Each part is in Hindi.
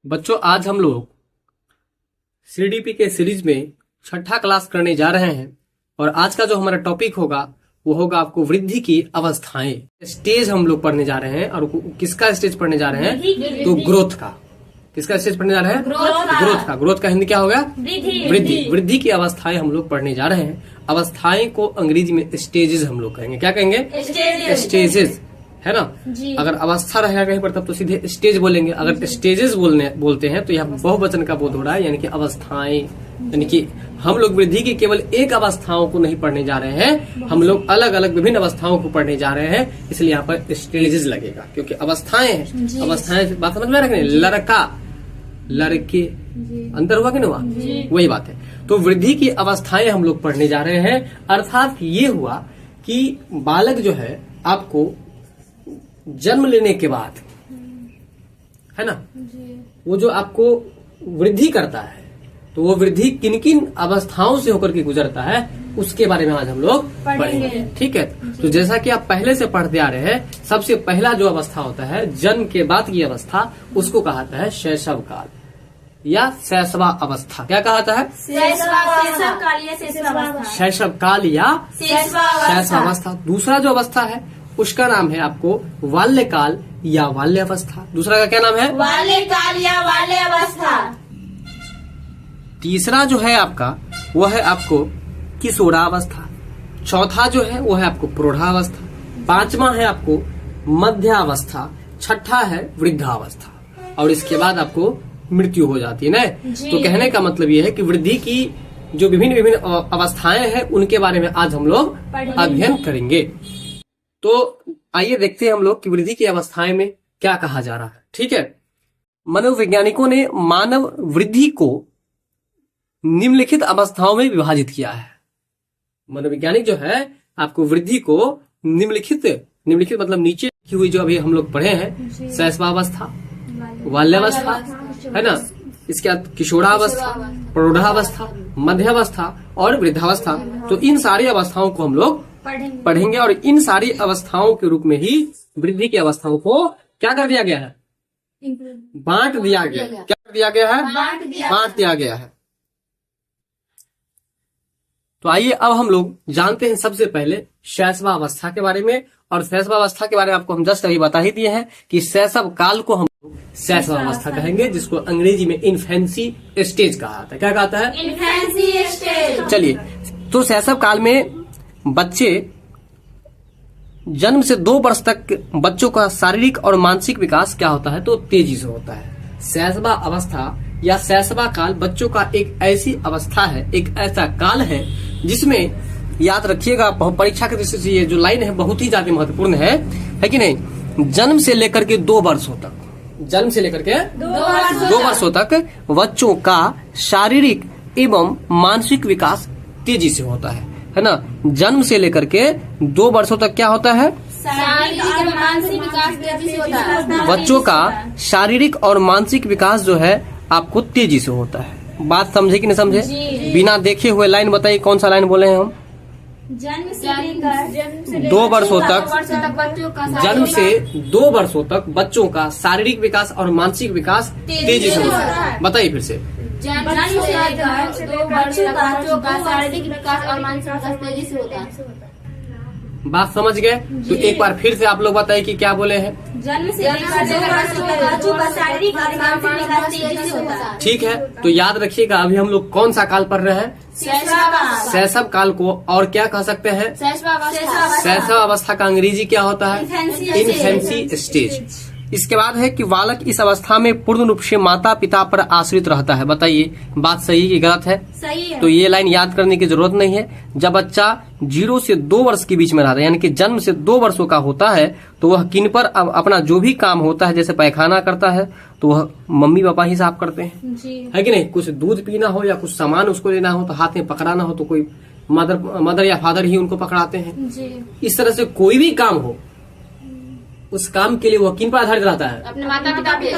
बच्चों, आज हम लोग सीडीपी के सीरीज में छठा क्लास करने जा रहे हैं और आज का जो हमारा टॉपिक होगा वो होगा आपको वृद्धि की अवस्थाएं। स्टेज हम लोग पढ़ने जा रहे हैं और किसका स्टेज पढ़ने जा रहे हैं? तो ग्रोथ का। किसका स्टेज पढ़ने जा रहे हैं? ग्रोथ का। ग्रोथ का हिंदी क्या होगा? वृद्धि। वृद्धि की अवस्थाएं हम लोग पढ़ने जा रहे हैं। अवस्थाएं को अंग्रेजी में स्टेजेस हम लोग कहेंगे। क्या कहेंगे? स्टेजेस, है ना। अगर अवस्था रहेगा कहीं पर तब तो सीधे स्टेज बोलेंगे। अगर स्टेजेस बोलते हैं तो यह बहुवचन का बोध हो रहा है, यानी कि अवस्थाएं। यानी कि हम लोग वृद्धि की केवल एक अवस्थाओं को नहीं पढ़ने जा रहे हैं, हम लोग अलग अलग विभिन्न अवस्थाओं को पढ़ने जा रहे हैं, इसलिए यहाँ पर स्टेजेस लगेगा क्योंकि अवस्थाएं हैं। अवस्थाएं बात समझ में रखने, लड़का लड़के अंतर हुआ कि नहीं हुआ? वही बात है। तो वृद्धि की अवस्थाएं हम लोग पढ़ने जा रहे हैं। अर्थात ये हुआ कि बालक जो है आपको जन्म लेने के बाद, है ना, वो जो आपको वृद्धि करता है तो वो वृद्धि किन किन अवस्थाओं से होकर के गुजरता है उसके बारे में आज हम लोग पढ़ेंगे। ठीक है। तो जैसा कि आप पहले से पढ़ते आ रहे हैं, सबसे पहला जो अवस्था होता है जन्म के बाद की अवस्था, उसको कहाता है शैशव काल या शैशवा अवस्था। क्या कहाता है? शैशव काल या शैशवा अवस्था। दूसरा जो अवस्था है उसका नाम है आपको बाल्यकाल या बाल्यावस्था। दूसरा का क्या नाम है? बाल्यकाल या बाल्यावस्था। तीसरा जो है आपका वो है आपको किशोरावस्था। चौथा जो है वो है आपको प्रौढ़ावस्था। पांचवा है आपको मध्यावस्था। छठा है वृद्धावस्था और इसके बाद आपको मृत्यु हो जाती है ना। तो कहने का मतलब ये है कि वृद्धि की जो विभिन्न अवस्थाएं हैं उनके बारे में आज हम लोग अध्ययन करेंगे। तो आइए देखते हैं हम लोग कि वृद्धि की अवस्थाएं में क्या कहा जा रहा है। ठीक है। मनोवैज्ञानिकों ने मानव वृद्धि को निम्नलिखित अवस्थाओं में विभाजित किया है। मनोवैज्ञानिक जो है आपको वृद्धि को निम्नलिखित मतलब नीचे लिखी हुई जो अभी हम लोग पढ़े हैं, शैशवावस्था, बाल्यावस्था, है ना, इसके बाद किशोरावस्था, प्रौढ़ावस्था, मध्यावस्था और वृद्धावस्था। तो इन सारी अवस्थाओं को हम लोग पढ़ेंगे और इन सारी अवस्थाओं के रूप में ही वृद्धि की अवस्थाओं को क्या कर दिया गया है? बांट दिया गया। क्या कर दिया गया है? बांट दिया गया है। तो आइए अब हम लोग जानते हैं सबसे पहले शैशवा अवस्था के बारे में। और शैशवा अवस्था के बारे में आपको हम जस्ट अभी बता ही दिए हैं कि शैशव काल को हम शैशवा अवस्था कहेंगे, जिसको अंग्रेजी में इन्फेंसी स्टेज कहा जाता है। क्या कहता है? Infancy stage. चलिए, तो शैशव काल में बच्चे जन्म से 2 वर्ष तक बच्चों का शारीरिक और मानसिक विकास क्या होता है? तो तेजी से होता है। शैशवा अवस्था या शैशवा काल बच्चों का एक ऐसी अवस्था है, एक ऐसा काल है जिसमें याद रखिएगा, परीक्षा की दृष्टि से ये जो लाइन है बहुत ही ज्यादा महत्वपूर्ण है कि नहीं? जन्म से लेकर के 2 वर्षों तक, जन्म से लेकर के 2 वर्षों तक बच्चों का शारीरिक एवं मानसिक विकास तेजी से होता है ना। जन्म से लेकर के 2 वर्षों तक क्या होता है? शारीरिक और मानसिक विकास तेजी से होता है। बच्चों का शारीरिक और मानसिक विकास जो है आपको तेजी से होता है। बात समझे कि नहीं समझे? बिना देखे हुए लाइन बताइए, कौन सा लाइन बोले हैं हम? जन्म से 2 वर्षों तक बच्चों का जन्म से 2 वर्षों तक बच्चों का शारीरिक विकास और मानसिक विकास तेजी से होता है। बताइए फिर से। जन्म से लेकर 2 वर्ष तक बच्चों का शारीरिक विकास और मानसिक विकास तेजी से होता है। बात समझ गए? तो एक बार फिर से आप लोग बताइए कि क्या बोले हैं? जन्म से लेकर 2 वर्ष तक बच्चों का शारीरिक और मानसिक विकास तेजी से होता है। ठीक है। तो याद रखिएगा, अभी हम लोग कौन सा काल पढ़ रहे हैं? शैशव काल को और क्या कह सकते हैं? शैशव अवस्था का अंग्रेजी क्या होता है? Infancy stage. इसके बाद है कि बालक इस अवस्था में पूर्ण रूप से माता पिता पर आश्रित रहता है। बताइए, बात सही कि गलत है? सही है। तो ये लाइन याद करने की जरूरत नहीं है। जब बच्चा 0 से 2 वर्ष के बीच में रहता है, यानी कि जन्म से 2 वर्षों का होता है, तो वह किन पर अपना जो भी काम होता है, जैसे पैखाना करता है तो वह मम्मी पापा ही साफ करते हैं, है कि नहीं? कुछ दूध पीना हो या कुछ सामान उसको लेना हो तो हाथ में पकड़ाना हो तो कोई मदर या फादर ही उनको पकड़ाते हैं। इस तरह से कोई भी काम हो, उस काम के लिए वो किन पर आधारित रहता है? अपने माता पिता पे।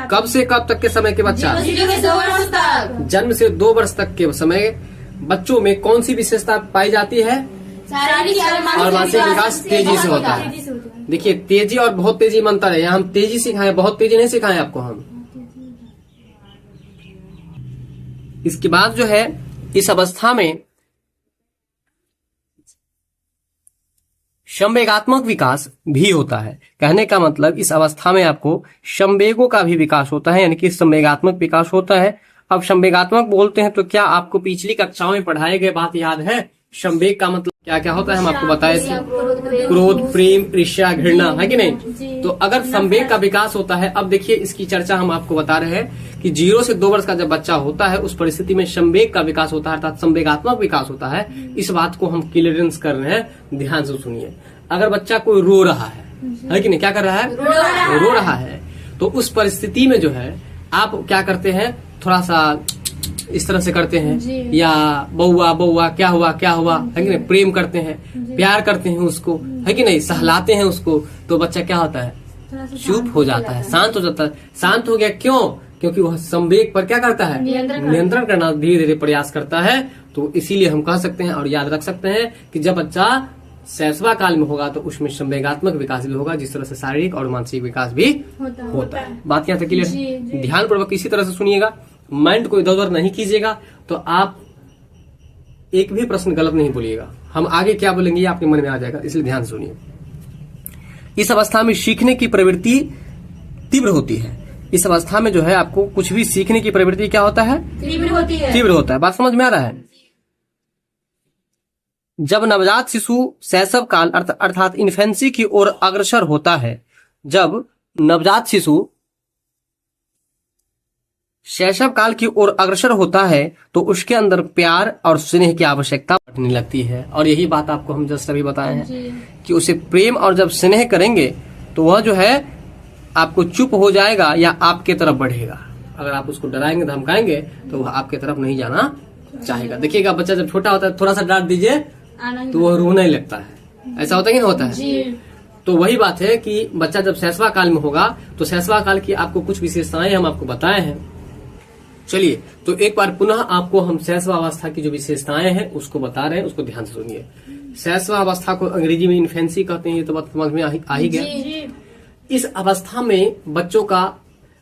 कब से कब तक के समय के बच्चा? 0 से 2 वर्ष तक। जन्म से 2 वर्ष तक के समय बच्चों में कौन सी विशेषता पाई जाती है? शारीरिक और मानसिक विकास तेजी से होता है। देखिए, तेजी और बहुत तेजी में अंतर है। यहाँ हम तेजी सिखाए, बहुत तेजी नहीं सिखाए आपको हम। इसके बाद जो है इस अवस्था में संवेगात्मक विकास भी होता है। कहने का मतलब इस अवस्था में आपको संवेगों का भी विकास होता है, यानी कि संवेगात्मक विकास होता है। अब संवेगात्मक बोलते हैं तो क्या आपको पिछली कक्षाओं में पढ़ाए गए बात याद है? संवेग का मतलब क्या क्या होता है हम आपको बताए थे, क्रोध, प्रेम, ईर्ष्या, घृणा, है कि नहीं? तो अगर संवेग का विकास होता है, अब देखिए इसकी चर्चा हम आपको बता रहे हैं कि 0 से 2 वर्ष का जब बच्चा होता है उस परिस्थिति में संवेग का विकास होता है, अर्थात संवेगात्मक विकास होता है। इस बात को हम क्लियरेंस कर रहे हैं, ध्यान से सुनिए। अगर बच्चा कोई रो रहा है कि नहीं, क्या कर रहा है? रो रहा है। तो उस परिस्थिति में जो है आप क्या करते हैं, थोड़ा सा इस तरह से करते हैं, या बउआ बउआ क्या हुआ क्या हुआ, है कि नहीं? प्रेम करते हैं, प्यार करते हैं उसको, है कि नहीं? सहलाते हैं उसको, तो बच्चा क्या होता है? चुप हो जाता है, शांत हो जाता है। शांत हो गया क्यों? क्योंकि वह संवेग पर क्या करता है? नियंत्रण करना धीरे धीरे प्रयास करता है। तो इसीलिए हम कह सकते हैं और याद रख सकते हैं कि जब बच्चा शैशवा काल में होगा तो उसमें संवेगात्मक विकास भी होगा, जिस तरह से शारीरिक और मानसिक विकास भी होता है। बात यहाँ तक क्लियर है? ध्यान पूर्वक इसी तरह से सुनिएगा, माइंड को इधर उधर नहीं कीजिएगा, तो आप एक भी प्रश्न गलत नहीं बोलिएगा। हम आगे क्या बोलेंगे ये आपके मन में आ जाएगा, इसलिए ध्यान सुनिए। इस अवस्था में सीखने की प्रवृत्ति तीव्र होती है। इस अवस्था में जो है आपको कुछ भी सीखने की प्रवृत्ति क्या होता है? तीव्र होता है। बात समझ में आ रहा है? जब नवजात शिशु शैशव काल अर्थात इन्फेंसी की ओर अग्रसर होता है, जब नवजात शिशु शैशव काल की ओर अग्रसर होता है तो उसके अंदर प्यार और स्नेह की आवश्यकता बढ़ने लगती है। और यही बात आपको हम जस्ट अभी बताए हैं कि उसे प्रेम और जब स्नेह करेंगे तो वह जो है आपको चुप हो जाएगा या आपके तरफ बढ़ेगा। अगर आप उसको डराएंगे धमकाएंगे तो वह आपके तरफ नहीं जाना चाहेगा। देखिएगा बच्चा जब छोटा होता है थोड़ा सा डांट दीजिए तो वह रोने लगता है, ऐसा होता है कि नहीं होता है? तो वही बात है कि बच्चा जब शैशवा काल में होगा तो शैशवा काल की आपको कुछ विशेषताएं हम आपको बताए हैं। चलिए तो एक बार पुनः आपको हम शैशवा अवस्था की जो विशेषताएं हैं उसको बता रहे हैं, उसको ध्यान से सुनिए। शैशवा अवस्था को अंग्रेजी में इन्फेंसी कहते हैं, ये तो बात समझ में आ ही गया। इस अवस्था में बच्चों का,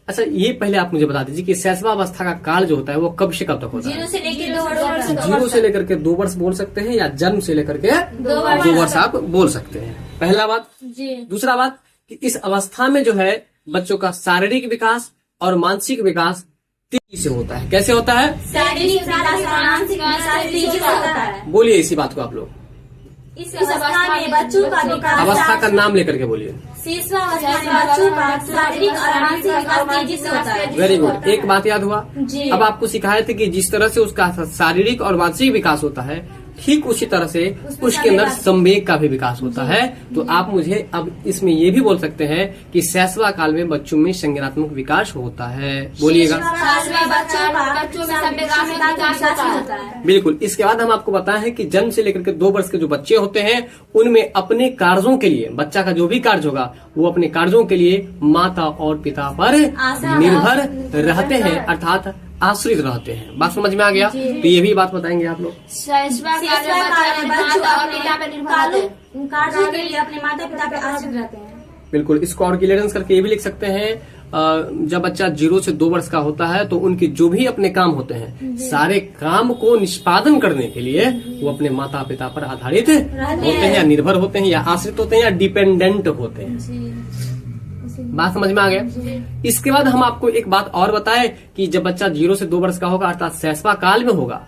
अच्छा ये पहले आप मुझे बता दीजिए कि शैशवा अवस्था का काल जो होता है वो कब से कब तक होता है? 0 से लेकर 2 वर्ष। 0 से लेकर के 2 वर्ष बोल सकते हैं, या जन्म से लेकर के 2 वर्ष आप बोल सकते हैं। पहला बात। दूसरा बात कि इस अवस्था में जो है बच्चों का शारीरिक विकास और मानसिक विकास तेजी से होता है। कैसे होता है? शारीरिक विकास और मानसिक विकास तेजी से होता है। बोलिए इसी बात को आप लोग। इस अवस्था में बच्चों का विकास, अवस्था का नाम लेकर के बोलिए। शैशवा अवस्था में बच्चों का शारीरिक और मानसिक विकास तेजी से होता है। वेरी गुड, एक बात याद हुआ। अब आपको सिखाए थे कि जिस तरह से उसका शारीरिक और मानसिक विकास होता है ठीक उसी तरह से उसके अंदर संवेग का भी विकास होता है। तो आप मुझे अब इसमें ये भी बोल सकते हैं कि शैशवा काल में बच्चों में संज्ञानात्मक विकास होता है। बोलिएगा। बिल्कुल। इसके बाद हम आपको बताएं हैं कि जन्म से लेकर के 2 वर्ष के जो बच्चे होते हैं उनमें अपने कार्यों के लिए, बच्चा का जो भी कार्य होगा वो अपने कार्यों के लिए माता और पिता पर निर्भर रहते हैं, अर्थात आश्रित रहते हैं। बात समझ में आ गया? तो ये भी बात बताएंगे आप लोग। शैशवा काल में बच्चे अपने पिता पर निर्भर कार्यों के लिए अपने माता पिता पर आश्रित रहते हैं। बिल्कुल। इसको और क्लियरेंस करके ये भी लिख सकते हैं, जब बच्चा 0 से 2 वर्ष का होता है तो उनके जो भी अपने काम होते हैं सारे काम को निष्पादन करने के लिए वो अपने माता पिता पर आधारित होते हैं, या निर्भर होते हैं, या आश्रित होते हैं, या डिपेंडेंट होते हैं। बात समझ में आ गया? इसके बाद हम आपको एक बात और बताएं कि जब बच्चा 0 से 2 वर्ष का होगा अर्थात शैशवा काल में होगा,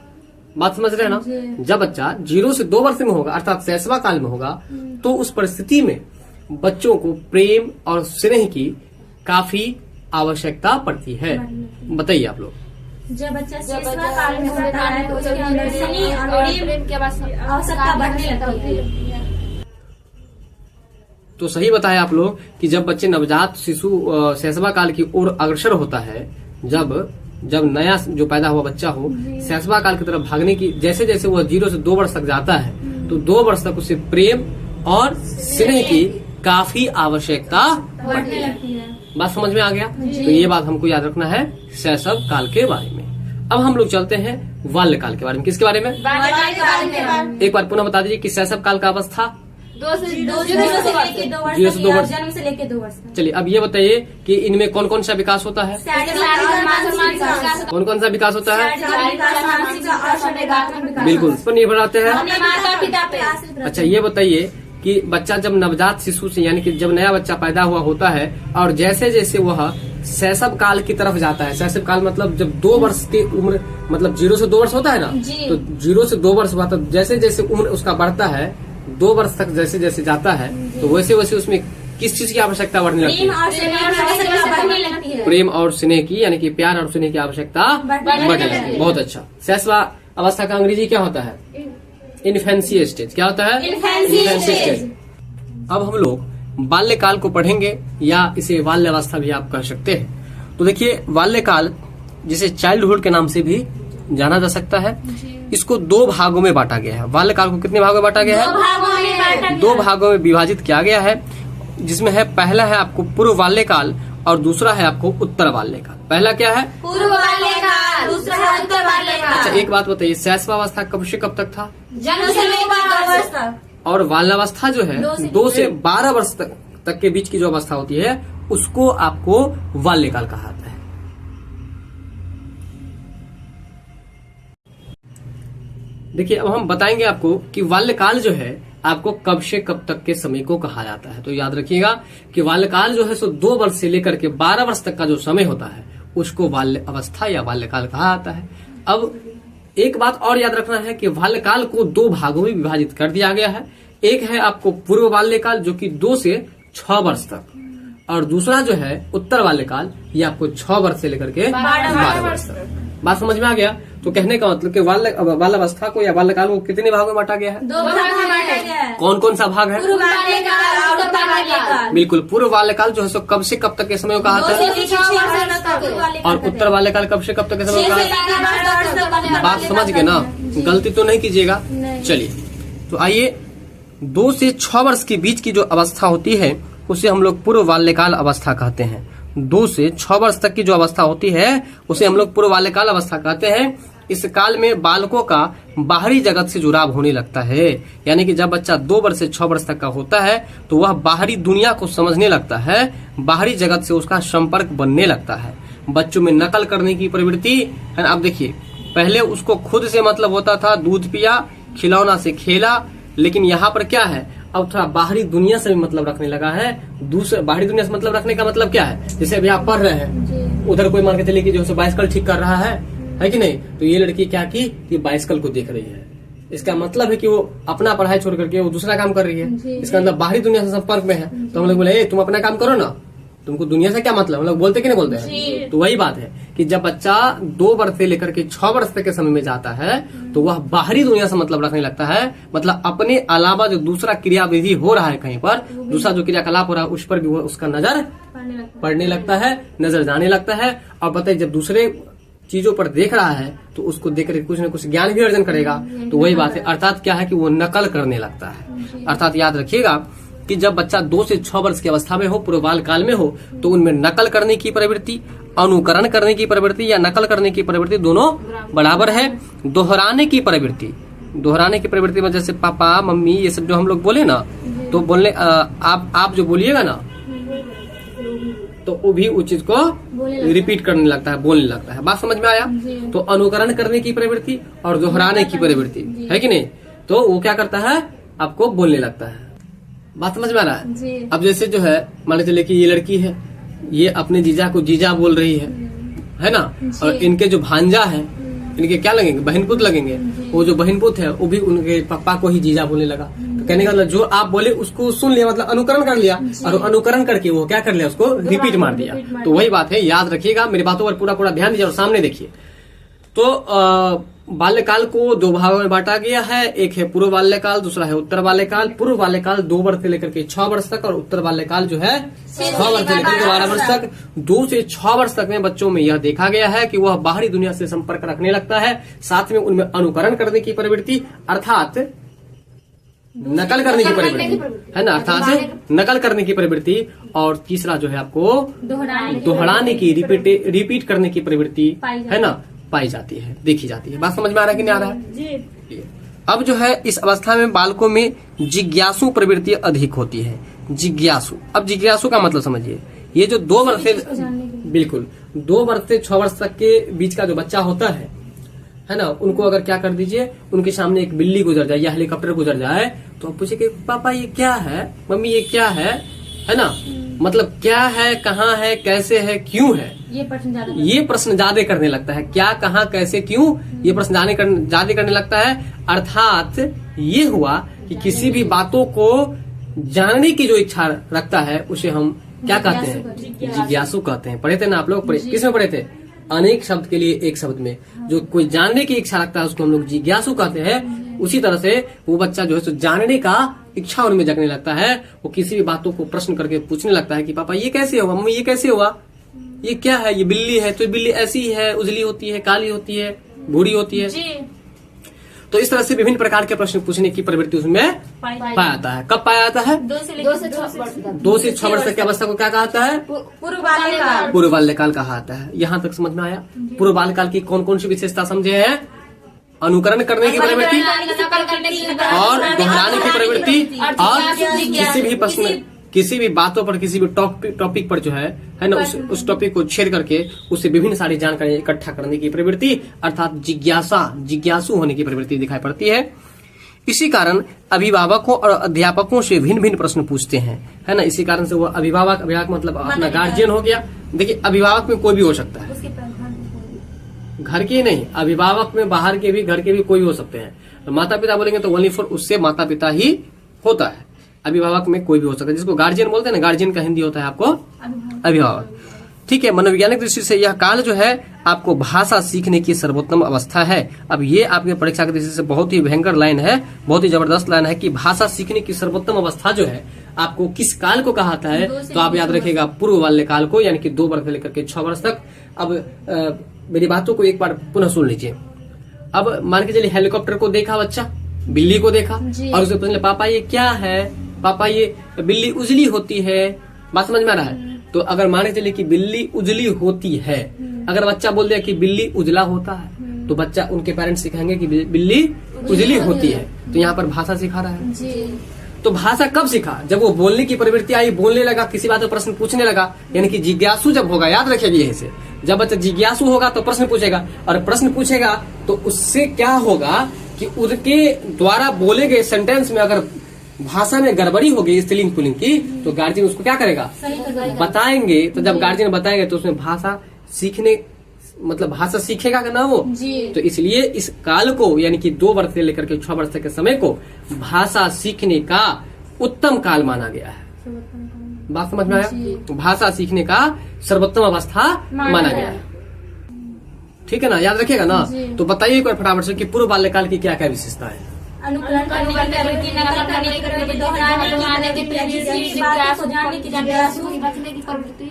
बात समझ रहे हैं ना? जब बच्चा 0 से 2 वर्ष में होगा अर्थात शैशवा काल में होगा तो उस परिस्थिति में बच्चों को प्रेम और स्नेह की काफी आवश्यकता पड़ती है। बताइए आप लोग। जब बच्चा शैशवा काल में होता है तो उसके अंदर स्नेह और प्रेम की आवश्यकता बढ़ने लगती है। तो सही बताया आप लोग कि जब बच्चे नवजात शिशु शैशवा काल की ओर अग्रसर होता है, जब नया जो पैदा हुआ बच्चा हो शैशवा काल की तरफ भागने की, जैसे जैसे वह 0 से 2 वर्ष तक जाता है तो 2 वर्ष तक उसे प्रेम और स्नेह की काफी आवश्यकता पड़ती है। बात समझ में आ गया? तो ये बात हमको याद रखना है शैशव काल के बारे में। अब हम लोग चलते हैं बाल्य काल के बारे में। किसके बारे में? बाल्य काल के बारे में। एक बार पुनः बता दीजिए कि शैशव काल का अवस्था जीरो से लेके 2 वर्ष 0 से 2 वर्ष। जन्म से लेके 2 वर्ष तक। चलिए अब ये बताइए कि इनमें कौन कौन सा विकास होता है? कौन कौन सा विकास होता है? बिल्कुल, इस पर निर्भर आते हैं। माता पिता पे। अच्छा ये बताइए कि बच्चा जब नवजात शिशु से यानी कि जब नया बच्चा पैदा हुआ होता है और जैसे जैसे वह शैशव काल की तरफ जाता है, शैशव काल मतलब जब 2 वर्ष की उम्र, मतलब 0 से 2 वर्ष होता है ना, जी। तो 0 से 2 वर्ष मतलब जैसे जैसे उम्र उसका बढ़ता है, 2 वर्ष तक जैसे जैसे जाता है, तो वैसे वैसे उसमें किस चीज की आवश्यकता बढ़ने लगती है? प्रेम और स्नेह की, यानी कि प्यार और स्नेह की आवश्यकता बढ़ने लगती है। बहुत अच्छा। शैशव अवस्था का अंग्रेजी क्या होता है? Infancy stage. क्या होता है? Infancy stage. अब हम लोग बाल्यकाल को पढ़ेंगे या इसे बाल्यावस्था भी आप कह सकते हैं। तो देखिए बाल्यकाल जिसे चाइल्डहुड के नाम से भी जाना जा सकता है, इसको 2 भागों में बांटा गया है। बाल्यकाल को कितने भागों में बांटा गया है? 2 भागों में विभाजित किया गया है, जिसमें है पहला है आपको पूर्व बाल्यकाल और दूसरा है आपको उत्तर बाल्यकाल। पहला क्या है? पूर्व बाल्यकाल, दूसरा है उत्तर बाल्यकाल। अच्छा एक बात बताइए, शैशवावस्था कब से कब तक था? जन्म से लेकर 2 वर्ष तक। और बाल्यावस्था जो है 2 से 12 वर्ष तक के बीच की जो अवस्था होती है उसको आपको बाल्यकाल कहा जाता है। देखिए अब हम बताएंगे आपको कि बाल्यकाल जो है आपको कब से कब तक के समय को कहा जाता है। तो याद रखिएगा कि बाल्यकाल जो है सो 2 वर्ष से लेकर के 12 वर्ष तक का जो समय होता है उसको बाल्य अवस्था या बाल्यकाल कहा जाता है। अब एक बात और याद रखना है कि बाल्यकाल को 2 भागों में विभाजित कर दिया गया है। एक है आपको पूर्व बाल्यकाल जो कि 2 से 6 वर्ष तक, और दूसरा जो है उत्तर बाल्यकाल ये आपको 6 वर्ष से लेकर के 12 वर्ष तक। बात समझ में आ गया? तो कहने का मतलब कि बाल्यावस्था को या बाल्यकाल को कितने भागों में बांटा गया है? 2 भागों में बांटा गया है। कौन कौन सा भाग है? पूर्व बाल्यकाल और उत्तर बाल्यकाल। बिल्कुल, पूर्व बाल्यकाल जो है सो कब से कब तक के समय को कहा जाता है, और उत्तर बाल्यकाल कब से कब तक के समय को कहा जाता है। बात समझ गए ना, गलती तो नहीं कीजिएगा। चलिए तो आइए, 2 से 6 वर्ष के बीच की जो अवस्था होती है उसे हम लोग पूर्व बाल्यकाल अवस्था कहते हैं। 2 से 6 वर्ष तक की जो अवस्था होती है उसे हम लोग पूर्व बाल्यकाल अवस्था कहते हैं। इस काल में बालकों का बाहरी जगत से जुड़ाव होने लगता है, यानी कि जब बच्चा 2 वर्ष से 6 वर्ष तक का होता है तो वह बाहरी दुनिया को समझने लगता है, बाहरी जगत से उसका संपर्क बनने लगता है। बच्चों में नकल करने की प्रवृत्ति है ना। अब देखिए पहले उसको खुद से मतलब होता था, दूध पिया, खिलौना से खेला, लेकिन यहाँ पर क्या है, अब थोड़ा बाहरी दुनिया से भी मतलब रखने लगा है। दूसरे बाहरी दुनिया से मतलब रखने का मतलब क्या है, जैसे अभी आप पढ़ रहे हैं, उधर कोई मान के चलिए कि जो है बाइसिकल ठीक कर रहा है कि नहीं, तो ये लड़की क्या की कि बाइसिकल को देख रही है। इसका मतलब है कि वो अपना पढ़ाई छोड़ करके वो दूसरा काम कर रही है। इसका मतलब बाहरी दुनिया से संपर्क में है। तो हम लोग बोले तुम अपना काम करो ना, तुमको दुनिया से क्या मतलब, हम लोग बोलते कि नहीं बोलते हैं। तो वही बात है कि जब बच्चा 2 वर्ष से लेकर के 6 वर्ष तक के समय में जाता है तो वह बाहरी दुनिया से मतलब रखने लगता है। मतलब अपने अलावा जो दूसरा क्रियाविधि हो रहा है, कहीं पर दूसरा जो क्रियाकलाप हो रहा है उस पर भी वो उसका नजर पड़ने लगता है, नजर जाने लगता है। और बताइए जब दूसरे चीजों पर देख रहा है तो उसको देख कर कुछ न कुछ ज्ञान भी अर्जन करेगा। तो वही बात है, अर्थात क्या है कि वो नकल करने लगता है। अर्थात याद रखिएगा कि जब बच्चा 2 से 6 वर्ष की अवस्था में हो, पूर्व बाल काल में हो, तो उनमें नकल करने की प्रवृत्ति, अनुकरण करने की प्रवृत्ति या नकल करने की प्रवृत्ति दोनों बराबर है। दोहराने की प्रवृत्ति में जैसे पापा मम्मी ये सब जो हम लोग बोले ना, तो बोलने आप जो बोलिएगा ना तो वो भी उस चीज को रिपीट करने लगता है, बोलने लगता है। बात समझ में आया? तो अनुकरण करने की प्रवृत्ति और दोहराने की प्रवृत्ति है कि नहीं, तो वो क्या करता है, आपको बोलने लगता है। बात समझ में आ रहा है? अब जैसे जो है मान लीजिए कि ये लड़की है, ये अपने जीजा को जीजा बोल रही है ना, और इनके जो भांजा है इनके क्या लगेंगे, बहनपुत लगेंगे। वो जो बहनपुत है वो भी उनके पापा को ही जीजा बोलने लगा। तो कहने का मतलब जो आप बोले उसको सुन लिया, मतलब अनुकरण कर लिया, और अनुकरण करके वो क्या कर लिया, उसको रिपीट मार दिया। तो वही बात है, याद रखिएगा, मेरी बातों पर पूरा ध्यान दीजिए और सामने देखिए। तो बाल्यकाल को 2 भागों में बांटा गया है, एक है पूर्व बाल्यकाल, दूसरा है उत्तर बाल्यकाल। पूर्व बाल्यकाल 2 वर्ष से लेकर के 6 वर्ष तक, और उत्तर बाल्यकाल जो है 6 वर्ष से लेकर के 12 वर्ष तक। 2 से 6 वर्ष तक में बच्चों में यह देखा गया है कि वह बाहरी दुनिया से संपर्क रखने लगता है, साथ में उनमें अनुकरण करने की प्रवृत्ति अर्थात नकल करने की प्रवृत्ति है ना, अर्थात नकल करने की प्रवृत्ति, और तीसरा जो है आपको दोहराने की, रिपीट करने की प्रवृत्ति है ना, पाई जाती है, देखी जाती है। बात समझ में आ रहा है कि नहीं आ रहा है? अब जो है इस अवस्था में बालकों में जिज्ञासु प्रवृत्ति अधिक होती है। जिज्ञासु, अब जिज्ञासु का मतलब समझिए, ये जो 2 वर्ष से बिल्कुल 2 वर्ष से 6 वर्ष तक के बीच का जो बच्चा होता है ना, उनको अगर क्या कर दीजिए, उनके सामने एक बिल्ली गुजर जाए या हेलीकॉप्टर गुजर जाए तो आप पूछे कि पापा ये क्या है, मम्मी ये क्या है ना, मतलब क्या है, कहाँ है, कैसे है, क्यों है, ये प्रश्न ज्यादा करने लगता है। क्या, कहाँ, कैसे, क्यों, ये प्रश्न ज्यादा करने लगता है। अर्थात ये हुआ कि किसी भी बातों को जानने की जो इच्छा रखता है उसे हम क्या कहते हैं, जिज्ञासु कहते हैं। पढ़े थे ना आप लोग, किस में पढ़े थे, अनेक शब्द के लिए एक शब्द में। जो कोई जानने की इच्छा रखता है उसको हम लोग जिज्ञासु कहते हैं। उसी तरह से वो बच्चा जो है जानने का इच्छा उनमें जगने लगता है, वो किसी भी बातों को प्रश्न करके पूछने लगता है कि पापा ये कैसे हुआ, मम्मी ये कैसे हुआ, ये क्या है, ये बिल्ली है तो बिल्ली ऐसी ही है, उजली होती है, काली होती है, बूढ़ी होती है। तो इस तरह से विभिन्न प्रकार के प्रश्न पूछने की प्रवृत्ति उसमें पाया जाता है। कब पाया जाता है, 2 से 6 वर्ष की अवस्था को क्या कहता है, पूर्व बाल्यकाल कहा जाता है। यहाँ तक समझ में आया। पूर्व बाल्यकाल की कौन कौन सी विशेषता समझे हैं, अनुकरण करने की प्रवृत्ति और दोहराने की प्रवृत्ति, और किसी भी प्रश्न, किसी भी बातों पर, किसी भी टॉपिक पर जो है ना, उस टॉपिक को छेद करके उससे विभिन्न सारी जानकारी इकट्ठा करने की प्रवृत्ति, अर्थात जिज्ञासु होने की प्रवृत्ति दिखाई पड़ती है। इसी कारण अभिभावकों और अध्यापकों से भिन्न भिन्न प्रश्न पूछते हैं, है ना। इसी कारण से वो अभिभावक मतलब अपना गार्जियन हो गया। देखिए अभिभावक में कोई भी हो सकता है, घर के नहीं, अभिभावक में बाहर के भी, घर के भी कोई हो सकते हैं। माता पिता बोलेंगे तो ओनली फॉर उससे माता पिता ही होता है। अभिभावक में कोई भी हो सकता है, जिसको गार्जियन बोलते हैं ना, गार्जियन का हिंदी होता है आपको अभिभावक। ठीक है। मनोवैज्ञानिक दृष्टि से यह काल जो है आपको भाषा सीखने की सर्वोत्तम अवस्था है। अब ये आपके परीक्षा की दृष्टि से बहुत ही भयंकर लाइन है, बहुत ही जबरदस्त लाइन है कि भाषा सीखने की सर्वोत्तम अवस्था जो है आपको किस काल को कहा जाता है, तो आप याद रखिएगा पूर्व बाल्यकाल को, यानी कि 2 वर्ष से लेकर के 6 वर्ष तक। अब मेरी बातों को एक बार पुनः सुन लीजिए। अब मान के चलिए हेलीकॉप्टर को देखा बच्चा, बिल्ली को देखा और उसे पूछने पापा ये क्या है, पापा ये बिल्ली उजली होती है, बात समझ में आ रहा है। तो अगर मान के चलिए कि बिल्ली उजली होती है, अगर बच्चा बोल दिया कि बिल्ली उजला होता है, तो बच्चा, उनके पेरेंट्स सिखाएंगे कि बिल्ली उजली होती है। तो यहाँ पर भाषा सिखा रहा है। तो भाषा कब सीखा, जब वो बोलने की प्रवृत्ति आई, बोलने लगा, किसी बात पर प्रश्न पूछने लगा, यानी कि जिज्ञासु जब होगा, याद रखिएगा यही से, जब बच्चा जिज्ञासु होगा तो प्रश्न पूछेगा, और प्रश्न पूछेगा तो उससे क्या होगा कि उनके द्वारा बोले गए सेंटेंस में अगर भाषा में गड़बड़ी होगी स्त्रीलिंग पुल्लिंग की, तो गार्जियन उसको क्या करेगा, बताएंगे। तो जब गार्जियन बताएंगे तो उसमें भाषा सीखने, मतलब भाषा सीखेगा ना वो। तो इसलिए इस काल को, यानी कि 2 वर्ष से लेकर के 6 वर्ष तक के समय को भाषा सीखने का उत्तम काल माना गया है। बात समझ में आया। भाषा सीखने का सर्वोत्तम अवस्था माना गया है। ठीक है ना, याद रखिएगा ना। तो बताइए एक बार फटाफट से कि पूर्व बाल्यकाल की क्या क्या विशेषता है। अनुकरण करने की प्रवृत्ति, नकल करने की प्रवृत्ति, दोहराने की प्रवृत्ति, बात को जानने की प्रवृत्ति,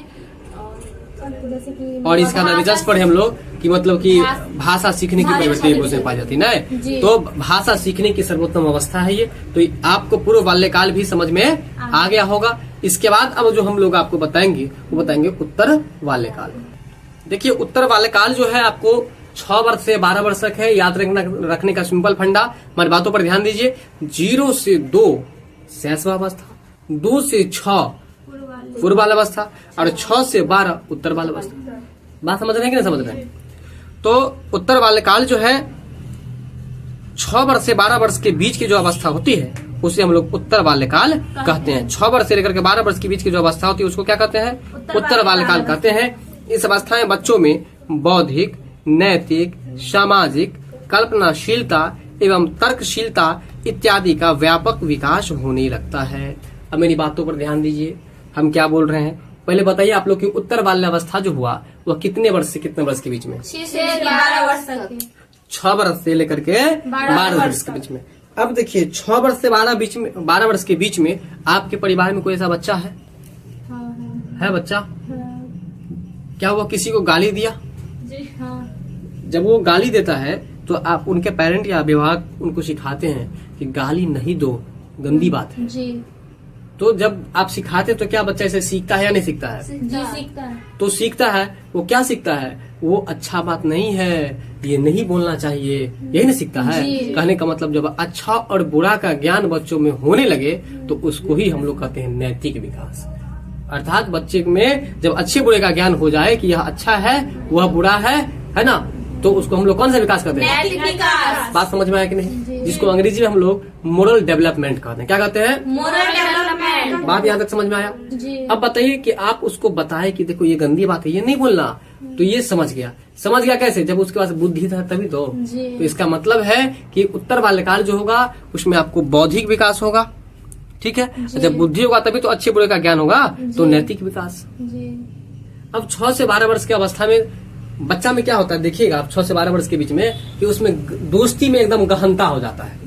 और इसका नतीजा पढ़े हम लोग कि मतलब कि भाषा सीखने की प्रवृत्ति उसमें पाई जाती है। तो भाषा सीखने की सर्वोत्तम अवस्था है ये। तो आपको पूर्व बाल्यकाल भी समझ में आ गया होगा। इसके बाद अब जो हम लोग आपको बताएंगे वो बताएंगे उत्तर बाल्यकाल। देखिए उत्तर बाल्यकाल जो है आपको 6 वर्ष से 12 वर्ष तक है। याद रखने का सिंपल फंडा, हमारी बातों पर ध्यान दीजिए। 0 से 2 शैशवावस्था, 2 से 6 पूर्व बाल्यावस्था और 6 से 12 उत्तर बाल्यावस्था। बात समझ रहे हैं कि नहीं समझ रहे हैं। तो उत्तर बाल्यकाल जो है 6 वर्ष से 12 वर्ष के बीच की जो अवस्था होती है उसे हम लोग उत्तर बाल्यकाल कहते हैं। 6 वर्ष से लेकर के 12 वर्ष के बीच की जो अवस्था होती है उसको क्या कहते हैं, उत्तर बाल्यकाल कहते हैं। इस अवस्था में बच्चों में बौद्धिक, नैतिक, सामाजिक, कल्पनाशीलता एवं तर्कशीलता इत्यादि का व्यापक विकास होने लगता है। अब मेरी बातों पर ध्यान दीजिए, हम क्या बोल रहे हैं। पहले बताइए आप लोग की उत्तर बाल्यावस्था जो हुआ वह कितने वर्ष से कितने वर्ष के बीच में, 6 से 12 वर्ष तक, 6 वर्ष से लेकर के 12 वर्ष के बीच में। अब देखिए 6 वर्ष से 12 वर्ष के बीच में आपके परिवार में कोई ऐसा बच्चा है? है बच्चा? क्या वो किसी को गाली दिया? जब वो गाली देता है तो आप उनके पेरेंट या अभिभावक उनको सिखाते हैं कि गाली नहीं दो, गंदी बात है। तो जब आप सिखाते तो क्या बच्चा इसे सीखता है या नहीं सीखता है? जी सीखता है। तो सीखता है, वो क्या सीखता है? वो अच्छा बात नहीं है, ये नहीं बोलना चाहिए, यही नहीं सीखता है। कहने का मतलब जब अच्छा और बुरा का ज्ञान बच्चों में होने लगे तो उसको ही हम लोग कहते हैं नैतिक विकास। अर्थात बच्चे में जब अच्छे बुरे का ज्ञान हो जाए कि यह अच्छा है वह बुरा है ना, तो उसको हम लोग कौन सा विकास कहते हैं? नैतिक विकास। बात समझ में आया कि नहीं? जिसको अंग्रेजी में हम लोग मोरल डेवलपमेंट कहते हैं। क्या कहते हैं? Moral development. बात यहाँ तक समझ में आया? जी। अब बताइए कि आप उसको बताए कि देखो ये गंदी बात है, ये नहीं बोलना, तो ये समझ गया कैसे? जब उसके पास बुद्धि था तभी तो इसका मतलब है कि उत्तर बाल्यकाल जो होगा उसमें आपको बौद्धिक विकास होगा, ठीक है। जब बुद्धि होगा तभी तो अच्छे बुरे का ज्ञान होगा, तो नैतिक विकास। अब 6 से 12 वर्ष की अवस्था में बच्चा में क्या होता है देखिएगा आप, 6 से 12 वर्ष के बीच में कि उसमें दोस्ती में एकदम गहनता हो जाता है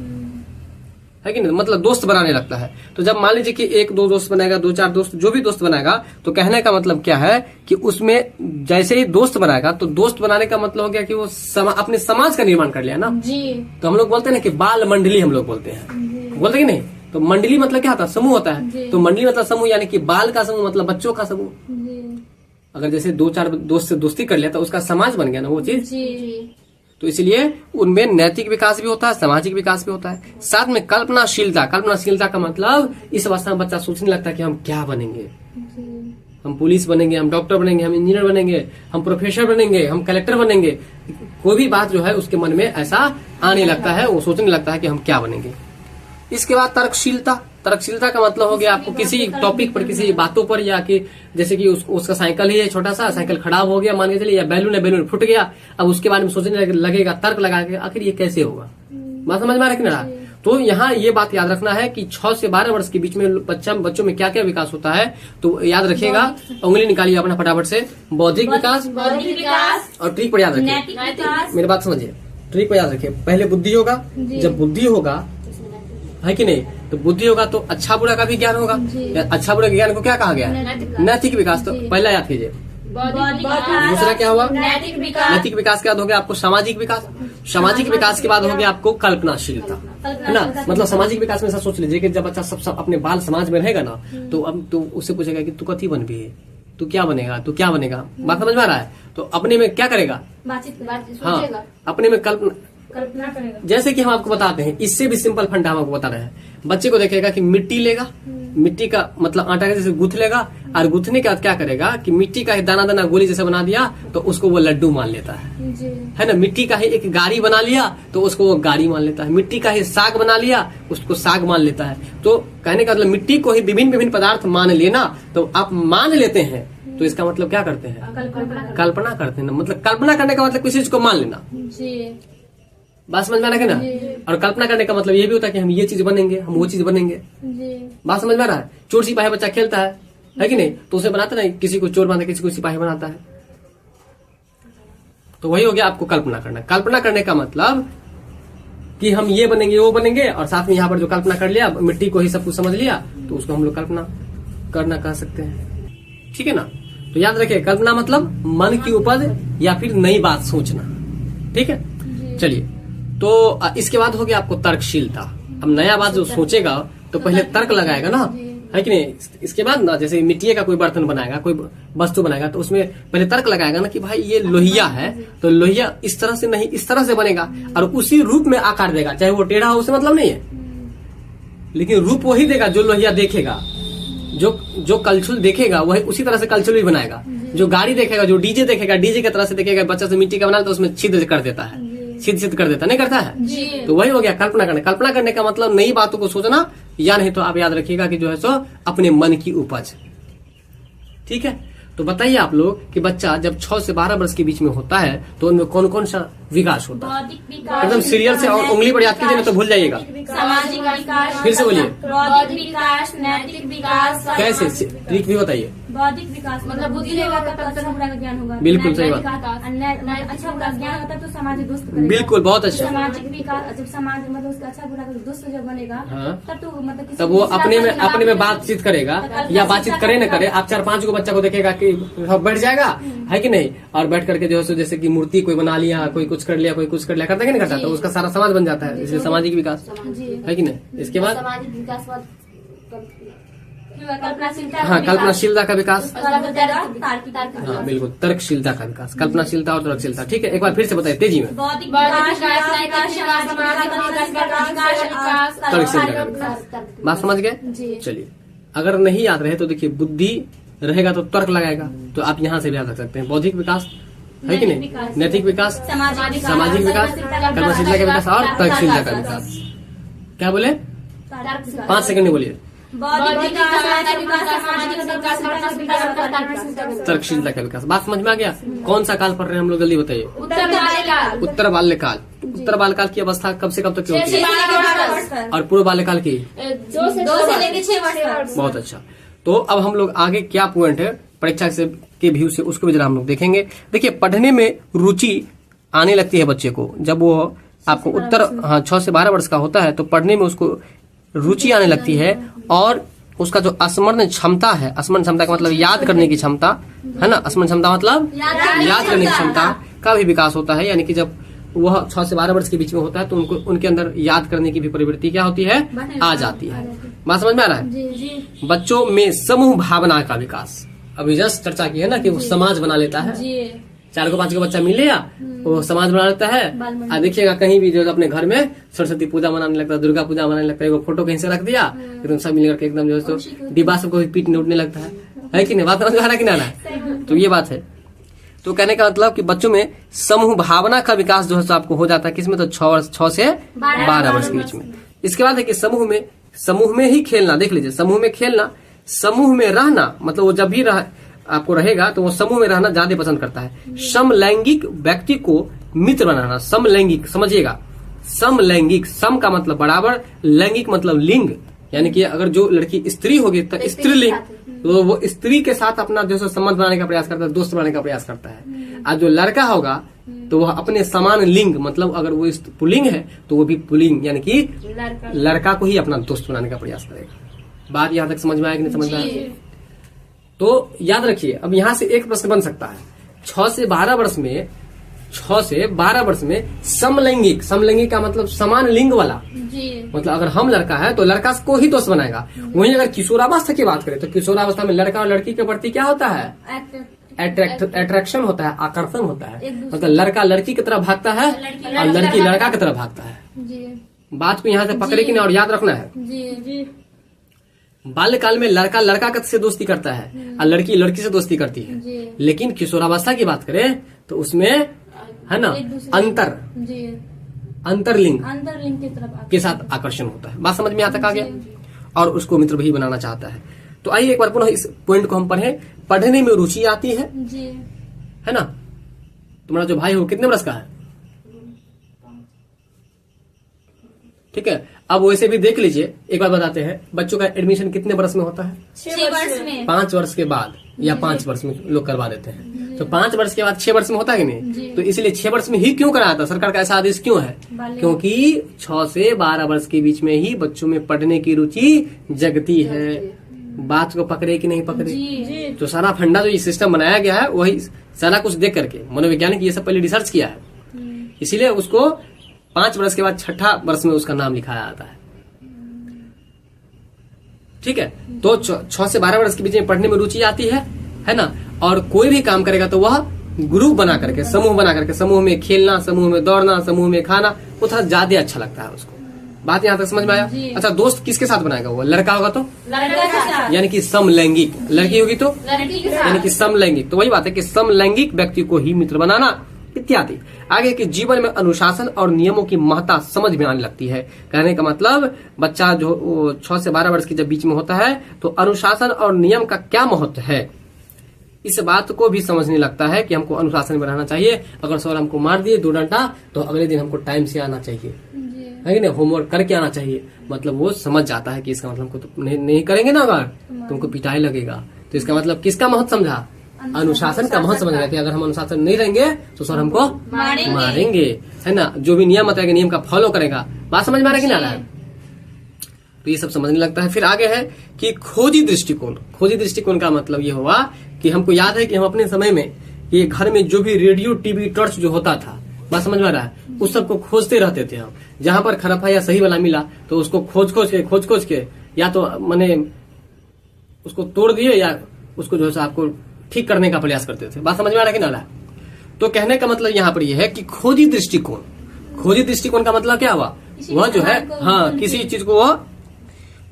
कि नहीं? मतलब दोस्त बनाने लगता है। तो जब मान लीजिए कि 1-2 दोस्त बनाएगा, 2-4 दोस्त, जो भी दोस्त बनाएगा, तो कहने का मतलब क्या है कि उसमें जैसे ही दोस्त बनाएगा तो दोस्त बनाने का मतलब हो गया कि वो अपने समाज का निर्माण कर लिया ना जी। तो हम लोग बोलते हैं ना कि बाल मंडली हम लोग बोलते हैं, बोलते कि नहीं? तो मंडली मतलब क्या होता है? समूह होता है। तो मंडली मतलब समूह, यानी कि बाल का समूह मतलब बच्चों का समूह। अगर जैसे 2-4 दोस्त से दोस्ती कर लिया तो उसका समाज बन गया ना वो चीज। तो इसलिए उनमें नैतिक विकास भी होता है, सामाजिक विकास भी होता है, साथ में कल्पनाशीलता का मतलब इस अवस्था में बच्चा सोचने लगता है कि हम क्या बनेंगे, हम पुलिस बनेंगे, हम डॉक्टर बनेंगे, हम इंजीनियर बनेंगे, हम प्रोफेसर बनेंगे, हम कलेक्टर बनेंगे। कोई भी बात जो है उसके मन में ऐसा आने लगता है, वो सोचने लगता है कि हम क्या बनेंगे। इसके बाद तर्कशीलता का मतलब हो गया आपको किसी टॉपिक पर, किसी बातों पर, या कि जैसे कि उसका साइकिल ही है, छोटा सा साइकिल खराब हो गया मान के चलिए, या बैलून फूट गया, अब उसके बारे में सोचने लगेगा, तर्क लगा के आखिर ये कैसे होगा। बात समझ में आ रहा है कि नहीं? तो यहाँ ये बात याद रखना है कि 6 से 12 वर्ष के बीच में बच्चों में क्या क्या विकास होता है। तो याद रखिएगा, उंगली निकालिए अपना फटाफट से। बौद्धिक विकास और ट्रिक पर याद रखिए, मेरी बात समझिए, ट्रिक पर याद रखिए। पहले बुद्धि होगा, जब बुद्धि होगा है कि नहीं, तो बुद्धि होगा तो अच्छा बुरा का भी ज्ञान होगा। अच्छा बुरा के ज्ञान को क्या कहा गया है? नैतिक विकास। तो पहला याद कीजिए। दूसरा क्या हुआ? नैतिक विकास के बाद हो गया आपको सामाजिक विकास। सामाजिक विकास के बाद हो गया आपको कल्पनाशीलता, है ना। मतलब सामाजिक विकास में ऐसा सोच लीजिए कि जब बच्चा सब अपने बाल समाज में रहेगा ना, तो अब तो उससे पूछेगा कि तू कथी बन भी है, तू क्या बनेगा, तू क्या बनेगा। बात समझ में आ रहा है? तो अपने में क्या करेगा? हाँ, अपने में कल्पना करेगा। जैसे कि हम आपको बताते हैं, इससे भी सिंपल फंडा हम आपको बता रहे हैं। बच्चे को देखेगा कि मिट्टी लेगा, मिट्टी का मतलब आटा का जैसे गूंथ लेगा, और गूंथने के बाद क्या करेगा कि मिट्टी का ही दाना गोली जैसे बना दिया तो उसको वो लड्डू मान लेता है ना। मिट्टी का ही एक गाड़ी बना लिया तो उसको वो गाड़ी मान लेता है। मिट्टी का ही साग बना लिया उसको साग मान लेता है। तो कहने का मतलब मिट्टी को ही विभिन्न पदार्थ मान लेना। तो आप मान लेते हैं तो इसका मतलब क्या करते हैं? कल्पना करते हैं ना। मतलब कल्पना करने का मतलब किसी चीज को मान लेना। बात समझ में आ रहा है ना। और कल्पना करने का मतलब ये भी होता है कि हम ये चीज बनेंगे, हम वो चीज बनेंगे। बात समझ में आ रहा है? चोर सिपाही बच्चा खेलता है कि नहीं, तो उसे बनाता ना, किसी को चोर बनाता है, किसी को सिपाही बनाता है। तो वही हो गया आपको कल्पना करना। कल्पना करने का मतलब कि हम ये बनेंगे, वो बनेंगे, और साथ में यहाँ पर जो कल्पना कर लिया, मिट्टी को ही सब कुछ समझ लिया, तो उसको हम लोग कल्पना करना कह सकते हैं। ठीक है ना। तो याद रखिए, कल्पना मतलब मन की उपज या फिर नई बात सोचना। ठीक है, चलिए। तो इसके बाद हो गया आपको तर्कशीलता। अब नया बात जो सोचेगा तो पहले तर्क लगाएगा ना, है कि नहीं। इसके बाद ना, जैसे मिट्टी का कोई बर्तन बनाएगा, कोई वस्तु बनाएगा, तो उसमें पहले तर्क लगाएगा ना कि भाई ये लोहिया है, तो लोहिया इस तरह से नहीं, इस तरह से बनेगा, और उसी रूप में आकार देगा। चाहे वो टेढ़ा हो, उसे मतलब नहीं है, लेकिन रूप वही देगा जो लोहिया देखेगा। जो कलछुल देखेगा वही उसी तरह से कलछुल भी बनाएगा। जो गाड़ी देखेगा, जो डीजे देखेगा, डीजे की तरह से देखेगा। बच्चा से मिट्टी का बना तो उसमें छिद्र कर देता है, सिद्ध कर देता, नहीं करता है। तो वही हो गया कल्पना करना। कल्पना करने का मतलब नई बातों को सोचना, या नहीं तो आप याद रखिएगा कि जो है सो अपने मन की उपज। ठीक है। तो बताइए आप लोग कि बच्चा जब 6 से 12 वर्ष के बीच में होता है तो उनमें कौन कौन सा विकास होता है? एकदम सीरियल से और उंगली पर याद कीजिए, ना तो भूल जाइएगा। सामाजिक विकास, फिर से बोलिए। बौद्धिक विकास, नैतिक विकास। कैसे? ट्रिक भी बताइए। बौद्धिक विकास मतलब बुद्धि रहेगा तब अच्छा बुरा का ज्ञान होगा। बिल्कुल सही बात। अच्छा बुरा ज्ञान होता है तो सामाजिक दोस्त बनेगा। बिल्कुल, बहुत अच्छा। सामाजिक विकास, जब समाज मतलब उसका अच्छा बुरा का दोस्त जब बनेगा, तब तो मतलब तब वो अपने में बातचीत करेगा, या बातचीत करे न करे, आप 4-5 को बच्चा को देखेगा कि बैठ जाएगा, है कि नहीं। और बैठ करके जो है जैसे कि मूर्ति कोई बना लिया, कोई कुछ कर लिया, कोई कुछ कर लिया, करता है कि नहीं करता, तो उसका सारा समाज बन जाता है। इसलिए सामाजिक विकास है कि नहीं। इसके बाद सामाजिक विकास कल्पनाशीलता, हाँ, कल्पनाशीलता का विकास, तार्किक, हाँ बिल्कुल, तर्कशीलता का विकास, कल्पनाशीलता और तर्कशीलता। ठीक है, एक बार फिर से बताइए तेजी में। बौद्धिक विकास, तर्कशीलता का विकास, बात समझ गए? चलिए, अगर नहीं याद रहे तो देखिए, बुद्धि रहेगा तो तर्क लगाएगा, तो आप यहाँ से भी याद रख सकते हैं। बौद्धिक विकास है कि नहीं, नैतिक विकास, सामाजिक विकास, कल्पनाशीलता का विकास और तर्कशीलता का विकास। क्या बोले? 5 सेकंड में बोलिए। तर्कशीलता का विकास, बात समझ में आ गया? कौन सा काल पढ़ रहे हैं हम लोग, जल्दी बताइए। उत्तर बाल्यकाल। उत्तर बाल्यकाल की अवस्था कब से कब तक की होती है? और पूर्व बाल्यकाल की 2 से लेकर 6 वर्ष। बहुत अच्छा। तो अब हम लोग आगे क्या पॉइंट है परीक्षा से के व्यू से, उसको भी जरा हम लोग देखेंगे। देखिए, पढ़ने में रुचि आने लगती है बच्चे को जब वो आपको उत्तर 6 से 12 वर्ष का होता है, तो पढ़ने में उसको रुचि आने लगती है, और उसका जो स्मरण क्षमता है, स्मरण क्षमता का मतलब याद करने की क्षमता है ना, स्मरण क्षमता मतलब याद करने की क्षमता का भी विकास होता है। यानी कि जब वह 6 से 12 वर्ष के बीच में होता है तो उनको उनके अंदर याद करने की भी प्रवृत्ति क्या होती है, आ जाती है। बात समझ में आ रहा है? बच्चों में समूह भावना का विकास, अभी जस्ट चर्चा की है ना कि वो समाज बना लेता है। 4 को 5 को बच्चा मिल लिया, वो समाज बना लेता है। देखिएगा कहीं भी जो अपने घर में सरस्वती पूजा मनाने लगता है, दुर्गा पूजा मनाने लगता है, वो फोटो कहीं से रख दिया, एकदम सब मिलकर के एकदम जो है डिब्बा सबको पीटने उठने लगता है कि नहीं? बात समझ में आ रहा कि ना? तो ये बात है। तो कहने का मतलब कि बच्चों में समूह भावना का विकास जो है आपको हो जाता है किसमें, तो 6 से 12 वर्ष के बीच में। इसके बाद है कि समूह में ही खेलना। देख लीजिए, समूह में खेलना, समूह में रहना, मतलब वो जब भी आपको रहेगा तो वो समूह में रहना ज्यादा पसंद करता है। समलैंगिक व्यक्ति को मित्र बनाना। समलैंगिक समझिएगा, समलैंगिक, सम का मतलब बराबर, लैंगिक मतलब लिंग, यानी कि अगर जो लड़की स्त्री होगी तो स्त्रीलिंग, तो वो स्त्री के साथ अपना जो संबंध बनाने का प्रयास करता है, दोस्त बनाने का प्रयास करता है। और जो लड़का होगा तो वह अपने समान लिंग, मतलब अगर वो पुल्लिंग है तो वो भी पुल्लिंग यानी कि लड़का को ही अपना दोस्त बनाने का प्रयास करेगा। बात यहाँ तक समझ में आएगी, नहीं समझ में आएगी? तो याद रखिए, अब यहाँ से एक प्रश्न बन सकता है, 6 से 12 वर्ष में समलैंगिक, समलैंगिक का मतलब समान लिंग वाला, मतलब अगर हम लड़का है तो लड़का को ही दोस्त बनाएगा। वहीं अगर किशोरावस्था की बात करें तो किशोरावस्था में लड़का और लड़की के प्रति क्या होता है, अट्रैक्शन होता है, आकर्षण होता है। मतलब लड़का लड़की की तरफ भागता है और लड़की लड़का की तरफ भागता है। बात को यहाँ से पकड़े कि नहीं, और याद रखना है। बाल्यकाल में लड़का लड़का से दोस्ती करता है और लड़की लड़की से दोस्ती करती है। लेकिन किशोरावस्था की बात करें तो उसमें है ना अंतरलिंग के साथ आकर्षण होता है। बात समझ में आता आ गया? और उसको मित्र भी बनाना चाहता है। तो आइए एक बार पुनः इस पॉइंट को हम पढ़ें। पढ़ने में रुचि आती है ना? तुम्हारा जो भाई हो कितने वर्ष का है? ठीक है, अब वैसे भी देख लीजिए, एक बार बताते हैं, बच्चों का एडमिशन कितने वर्ष में होता है? 6 वर्ष में। 5 वर्ष के बाद या 5 वर्ष में लोग करवा देते हैं। तो 5 वर्ष के बाद 6 वर्ष में होता है कि नहीं? तो इसलिए 6 वर्ष में ही क्यों कराया था? सरकार का ऐसा आदेश क्यों है? क्योंकि 6 से 12 वर्ष के बीच में ही बच्चों में पढ़ने की रुचि जगती है। बात को पकड़े कि नहीं पकड़े? तो सारा फंडा जो ये सिस्टम बनाया गया है वही सारा कुछ देख करके मनोवैज्ञानिक ये सब पहले रिसर्च किया है, इसीलिए उसको 5 वर्ष के बाद 6ठा वर्ष में उसका नाम लिखाया जाता है। ठीक है, तो 6 से 12 वर्ष के बीच में पढ़ने में रुचि आती है ना? और कोई भी काम करेगा तो वह ग्रुप बना करके, समूह बना करके, समूह में खेलना, समूह में दौड़ना, समूह में खाना, वो थोड़ा ज्यादा अच्छा लगता है उसको। बात यहाँ तक समझ में आया? अच्छा, दोस्त किसके साथ बनाएगा? वो लड़का होगा तो यानी कि समलैंगिक, लड़की होगी तो यानी कि समलैंगिक। तो वही बात है कि समलैंगिक व्यक्ति को ही मित्र बनाना इत्यादि। आगे के जीवन में अनुशासन और नियमों की महत्ता समझ में आने लगती है। कहने का मतलब बच्चा जो 6 से 12 वर्ष के जब बीच में होता है तो अनुशासन और नियम का क्या महत्व है, इस बात को भी समझने लगता है कि हमको अनुशासन में रहना चाहिए। अगर सर हमको मार दिए 2 डंडा तो अगले दिन हमको टाइम से आना चाहिए, है कि नहीं? होमवर्क करके आना चाहिए। मतलब वो समझ जाता है कि इसका मतलब हमको तो नहीं करेंगे ना अगर तुमको पिटाई लगेगा। तो इसका मतलब किसका महत्व समझा? अनुशासन का महत्व समझ कि अगर हम अनुशासन नहीं रहेंगे तो सर हमको मारेंगे, है ना? जो भी नियम बताएगा नियम का फॉलो करेगा। बात समझ में आ रहा है कि ना? तो ये सब समझने लगता है। फिर आगे है कि खोजी दृष्टिकोण। खोजी दृष्टिकोण का मतलब ये हुआ कि हमको याद है कि हम अपने समय में ये घर में जो भी रेडियो, टीवी, टॉर्च जो होता था, बात समझ में आ रहा है, उस सबको खोजते रहते थे हम। जहां पर खराब या सही वाला मिला तो उसको खोज खोज के या तो मैंने उसको तोड़ दिए या उसको जो है आपको ठीक करने का प्रयास करते थे। बात समझ में आ रहा है कि ना आ रहा है? तो कहने का मतलब यहाँ पर यह है कि खोजी दृष्टिकोण का मतलब क्या हुआ? वह जो है हाँ किसी चीज को वह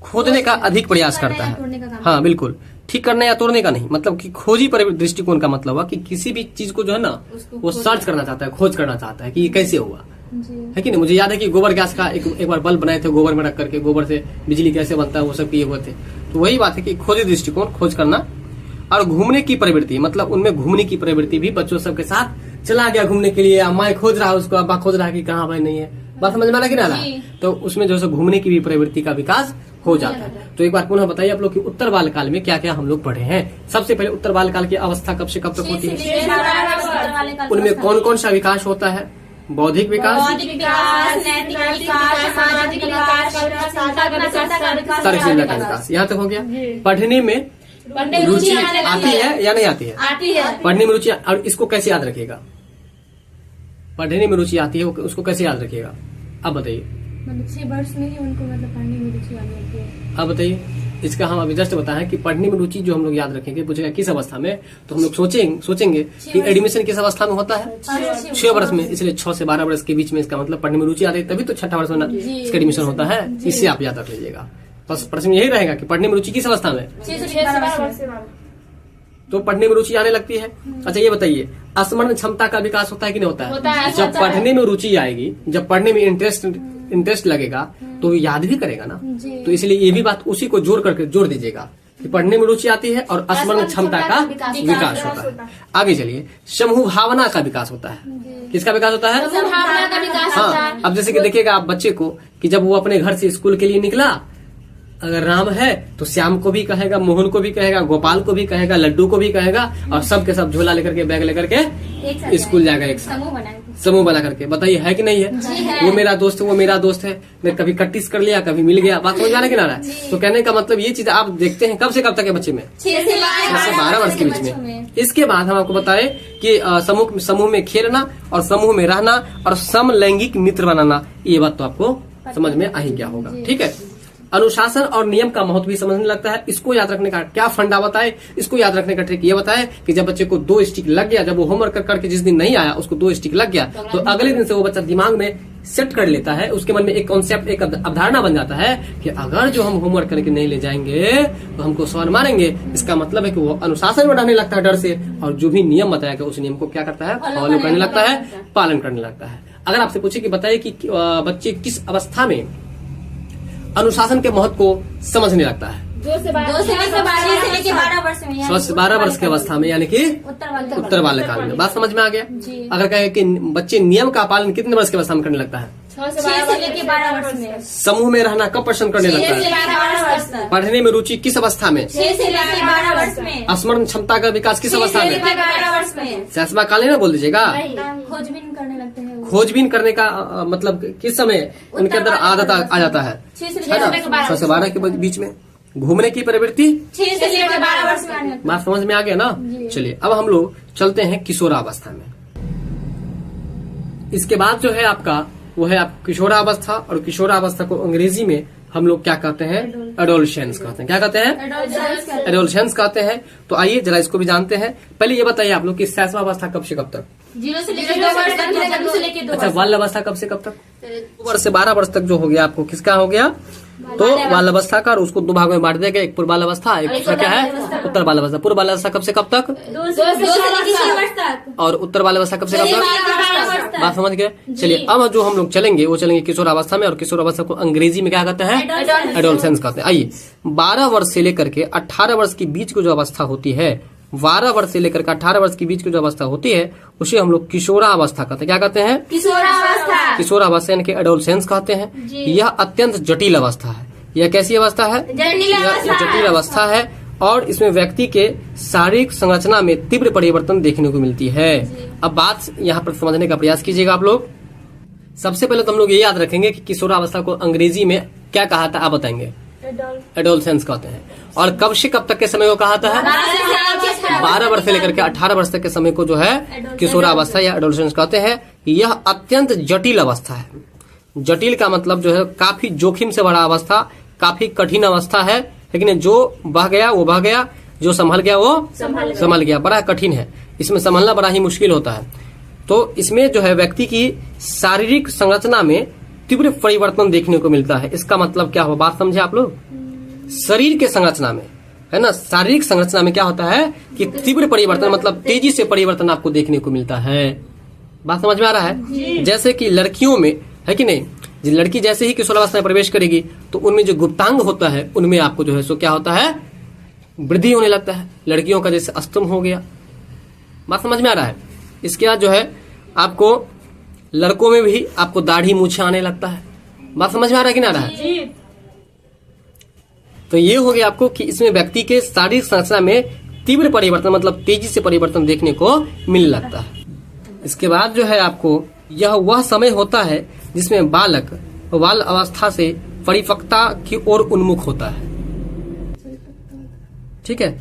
खोदने का अधिक प्रयास करता है। हाँ बिल्कुल, ठीक करने या तोड़ने का नहीं, मतलब कि खोजी दृष्टिकोण का मतलब हुआ कि किसी भी चीज को जो है ना वो सर्च करना चाहता है, खोज करना चाहता है कि ये कैसे हुआ, है कि नहीं। मुझे याद है कि गोबर गैस का एक बार बल्ब बनाए थे, गोबर में रख करके गोबर से बिजली कैसे बनता है वो सब किए हुए थे। तो वही बात है कि खोजी दृष्टिकोण, खोज करना। और घूमने की प्रवृत्ति, मतलब उनमें घूमने की प्रवृत्ति भी बच्चों सबके साथ चला गया घूमने के लिए। मैं खोज रहा उसको, अब्बा खोज रहा कि कहाँ भाई नहीं है। बात समझ में आ रहा कि ना? तो उसमें जो है घूमने की भी प्रवृत्ति का विकास हो जाता है। तो एक बार पुनः बताइए आप लोग कि उत्तर बाल काल में क्या क्या हम लोग पढ़े हैं। सबसे पहले उत्तर बाल काल की अवस्था कब से कब तक होती है? उनमें कौन कौन सा विकास होता है? बौद्धिक विकास, तर्कशीलता का विकास, यहाँ तक हो गया। पढ़ने में रुचि आती है या नहीं आती है? आती है। पढ़ने में रुचि, और इसको कैसे याद रखेगा? पढ़ने में रुचि आती है, उसको कैसे याद रखेगा? अब बताइए। 6 वर्ष में ही उनको मतलब पढ़ने में रुचि आने लगती है। अब बताइए, इसका हम अभी जस्ट बताएं कि पढ़ने में रुचि जो हम लोग याद रखेंगे, पूछेगा किस अवस्था में, तो हम लोग सोचेंगे कि एडमिशन किस अवस्था में होता है? 6 वर्ष में। इसलिए 6 से 12 वर्ष के बीच में इसका मतलब पढ़ने में रुचि आती है, तभी तो 6ठा वर्ष में इसका एडमिशन होता है। इससे आप याद रख लीजिएगा। बस प्रश्न यही रहेगा कि पढ़ने में रुचि किस अवस्था में? 6 से 12 वर्ष। तो पढ़ने में रुचि आने लगती है। अच्छा ये बताइए, स्मरण क्षमता का विकास होता है कि नहीं होता है? जब पढ़ने में रुचि आएगी, जब पढ़ने में इंटरेस्ट लगेगा तो याद भी करेगा ना। तो इसलिए ये भी बात उसी को जोड़ दीजिएगा कि पढ़ने में रुचि आती है और स्मरण क्षमता का विकास होता है। आगे चलिए, समूह भावना का विकास होता है। किसका विकास होता है? भावना का विकास होता है। हाँ, अब जैसे कि देखिएगा आप बच्चे को कि जब वो अपने घर से स्कूल के लिए निकला, अगर राम है तो श्याम को भी कहेगा, मोहन को भी कहेगा, गोपाल को भी कहेगा, लड्डू को भी कहेगा, और सब के सब झोला लेकर के, बैग लेकर के स्कूल जाएगा एक साथ, समूह बना करके। बताइए है कि नहीं है? वो मेरा दोस्त है, वो मेरा दोस्त है, मैं कभी कट्टिस कर लिया, कभी मिल गया। बात समझ में आने की ना रहा है? तो कहने का मतलब ये चीज आप देखते हैं कब से कब तक है बच्चे में? 6 से 12 वर्ष के बीच में। इसके बाद हम आपको बताएं कि समूह में खेलना और समूह में रहना और समलैंगिक मित्र बनाना, ये बात तो आपको समझ में आ ही गया होगा। ठीक है। अनुशासन और नियम का महत्व भी समझने लगता है। इसको याद रखने का क्या फंडा बताए? इसको याद रखने का ट्रिक ये बताए कि जब बच्चे को 2 स्टिक लग गया, जब वो होमवर्क करके जिस दिन नहीं आया उसको 2 स्टिक लग गया, तो अगले दिन से वो बच्चा दिमाग में सेट कर लेता है, उसके मन में एक कॉन्सेप्ट, एक अवधारणा बन जाता है कि अगर जो हम होमवर्क करके नहीं ले जाएंगे तो हमको सवाल मारेंगे। इसका मतलब है कि वो अनुशासन में रहने लगता है डर से, और जो भी नियम बताया गया उस नियम को क्या करता है? फॉलो करने लगता है, पालन करने लगता है। अगर आपसे पूछे कि बताइए कि बच्चे किस अवस्था में अनुशासन के महत्व को समझने लगता है? 2 से 12 वर्ष में। 6 से 12 वर्ष की अवस्था में, यानी कि उत्तर बाल्यकाल में। बात समझ में आ गया? अगर कहे कि बच्चे नियम का पालन कितने वर्ष की अवस्था में करने लगता है? 6 से 12 वर्ष में। समूह में रहना कब पसंद करने लगता है? पढ़ने में रुचि किस अवस्था में? 6 से 12 वर्ष में। स्मरण क्षमता का विकास किस अवस्था में? 12 वर्ष में। सहसवा काल ना बोल दीजिएगा। खोजबीन करने लगते हैं। खोजबीन करने का मतलब किस समय उनके अंदर आदत आ जाता है? 6 से 12 के बीच में। घूमने की प्रवृत्ति 6 से 12 वर्ष में। बात समझ में आ गया ना? चलिए अब हम लोग चलते हैं किशोरावस्था में। इसके बाद जो है आपका वो है आप किशोरावस्था, और किशोरावस्था को अंग्रेजी में हम लोग क्या कहते हैं? एडोलसेंस कहते हैं। क्या कहते हैं? एडोलसेंस कहते हैं। तो आइए जरा इसको भी जानते हैं। पहले ये बताइए आप लोग कि शैशवावस्था कब से कब तक? 0 से लेकर 2 वर्ष तक। 0 से लेकर 2 अच्छा, बाल्यावस्था कब से कब तक? 2 वर्ष से 12 वर्ष तक जो हो गया आपको किसका हो गया? तो बाल्यावस्था का, और उसको 2 भागों में बांट दिया गया, एक पूर्व बाल्यावस्था, एक दूसरा क्या है? उत्तर बाल्यावस्था। पूर्व बाल्यावस्था कब से कब तक? 2 से लेकर 6 वर्ष तक। और उत्तर बाल्यावस्था कब से कब तक? बात समझ गए? चलिए अब जो हम लोग चलेंगे वो चलेंगे किशोरावस्था में, और किशोरावस्था को अंग्रेजी में क्या कहते हैं? एडोलसेंस कहते हैं। आइए, 12 वर्ष से लेकर के 18 वर्ष के बीच की जो अवस्था होती है, 12 वर्ष से लेकर के 18 वर्ष के बीच की जो अवस्था होती है उसे हम लोग किशोरावस्था कहते हैं। क्या कहते हैं? किशोरावस्था। किशोरावस्था यानी कि एडोलसेंस कहते हैं। यह अत्यंत जटिल अवस्था है। यह कैसी अवस्था है? जटिल अवस्था है, और इसमें व्यक्ति के शारीरिक संरचना में तीव्र परिवर्तन देखने को मिलती है। अब बात यहाँ पर समझने का प्रयास कीजिएगा आप लोग। सबसे पहले तो हम लोग ये याद रखेंगे कि किशोरावस्था को अंग्रेजी में क्या कहा था, आप बताएंगे? एडोलसेंस कहते हैं। और कब से कब तक के समय को कहा था? 12 वर्ष से लेकर के 18 वर्ष तक के समय को जो है किशोरावस्था या एडोलसेंस कहते हैं। यह अत्यंत जटिल अवस्था है। जटिल का मतलब जो है काफी जोखिम से भरा अवस्था, काफी कठिन अवस्था है है कि नहीं। जो बह गया वो बह गया, जो संभल गया वो संभल गया। बड़ा कठिन है, इसमें संभलना बड़ा ही मुश्किल होता है। तो इसमें जो है व्यक्ति की शारीरिक संरचना में तीव्र परिवर्तन देखने को मिलता है। इसका मतलब क्या हुआ, बात समझे आप लोग। शरीर के संरचना में, है ना, शारीरिक संरचना में क्या होता है कि तीव्र परिवर्तन मतलब तेजी से परिवर्तन आपको देखने को मिलता है। बात समझ में आ रहा है। जैसे कि लड़कियों में, है कि नहीं, लड़की जैसे ही किशोरावस्था में प्रवेश करेगी तो उनमें जो गुप्तांग होता है उनमें आपको जो है सो क्या होता है, वृद्धि होने लगता है। लड़कियों का जैसे स्तंभ हो गया। बात समझ में आ रहा है। इसके बाद जो है आपको लड़कों में भी आपको दाढ़ी मूछे आने लगता है। बात समझ में आ रहा है कि नहीं आ रहा है। तो ये हो गया आपको कि इसमें व्यक्ति के शारीरिक संरचना में तीव्र परिवर्तन मतलब तेजी से परिवर्तन देखने को मिलने लगता है। इसके बाद जो है आपको यह वह समय होता है जिसमें बालक बाल अवस्था से परिपक्वता की ओर उन्मुख होता है। ठीक है,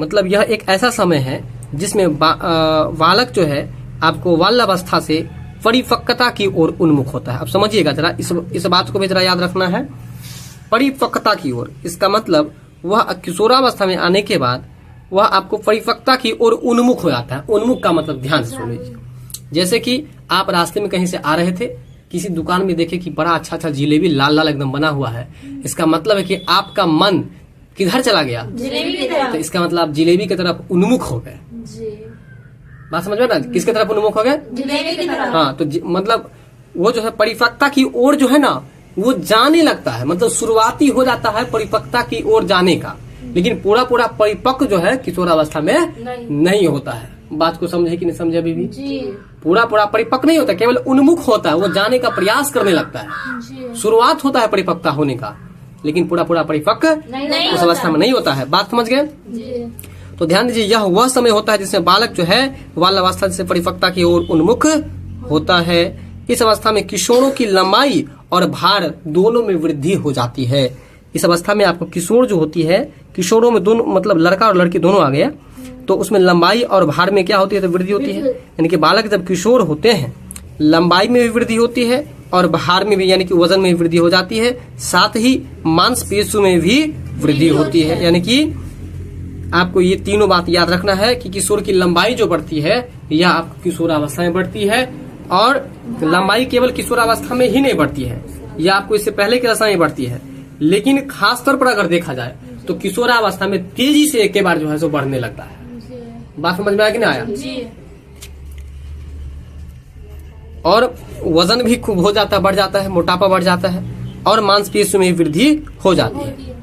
मतलब यह एक ऐसा समय है जिसमें बालक जो है आपको बाल अवस्था से परिपक्वता की ओर उन्मुख होता है। अब समझिएगा जरा, इस बात को भी जरा याद रखना है। परिपक्वता की ओर, इसका मतलब वह किशोरावस्था में आने के बाद वह आपको परिपक्वता की ओर उन्मुख हो जाता है। उन्मुख का मतलब ध्यान से सुन लीजिए। जैसे कि आप रास्ते में कहीं से आ रहे थे, किसी दुकान में देखे कि बड़ा अच्छा अच्छा जिलेबी लाल लाल एकदम बना हुआ है, इसका मतलब है कि आपका मन किधर चला गया, जिलेबी की तरफ। तो इसका मतलब आप जिलेबी की तरफ उन्मुख हो गए। बात समझ में ना, किसके तरफ उन्मुख हो गए, जिलेबी की तरफ। हाँ, तो मतलब वो जो है परिपक्वता की ओर जो है ना वो जाने लगता है, मतलब शुरुआती हो जाता है परिपक्वता की ओर जाने का, लेकिन पूरा पूरा परिपक्व जो है किशोरावस्था में नहीं होता है। बात को समझे कि नहीं समझे अभी भी। पूरा पूरा परिपक्व नहीं होता, केवल उन्मुख होता है, वो जाने का प्रयास करने लगता है। शुरुआत होता है परिपक्वता होने का, लेकिन पूरा पूरा परिपक्व उस अवस्था में नहीं होता है। बात समझ गए। तो ध्यान दीजिए, यह वह समय होता है जिसमें बालक जो है बाल अवस्था से परिपक्वता की ओर उन्मुख होता है। इस अवस्था में किशोरों की लंबाई और भार दोनों में वृद्धि हो जाती है। इस अवस्था में आपको किशोर जो होती है, किशोरों में दोनों मतलब लड़का और लड़की दोनों आ गया, तो उसमें लंबाई और भार में क्या होती है, तो वृद्धि होती है। यानी कि बालक जब किशोर होते हैं लंबाई में भी वृद्धि होती है और भार में भी यानी कि वजन में भी वृद्धि हो जाती है, साथ ही मांसपेशियों में भी वृद्धि होती है। यानी कि आपको ये तीनों बात याद रखना है कि किशोर की लंबाई जो बढ़ती है यह आपको किशोरावस्था में बढ़ती है, और लंबाई केवल किशोरावस्था में ही नहीं बढ़ती है, यह आपको इससे पहले की अवस्था में बढ़ती है, लेकिन खास तौर पर अगर देखा जाए तो किशोरावस्था में तेजी से एक बार जो है सो बढ़ने लगता है। बात समझ में आया कि नहीं आया। और वजन भी खूब हो जाता है, बढ़ जाता है, मोटापा बढ़ जाता है और मांसपेशियों में वृद्धि हो जाती है।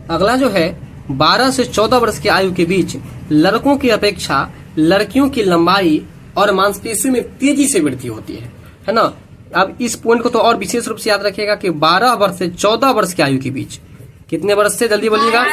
अगला जो है 12 से 14 वर्ष की आयु के बीच लड़कों की अपेक्षा लड़कियों की लंबाई और मांसपेशियों में तेजी से वृद्धि होती है ना। अब इस पॉइंट को तो और विशेष रूप से याद रखिएगा कि 12 वर्ष से 14 वर्ष की आयु के बीच, कितने वर्ष से, जल्दी बोलिएगा,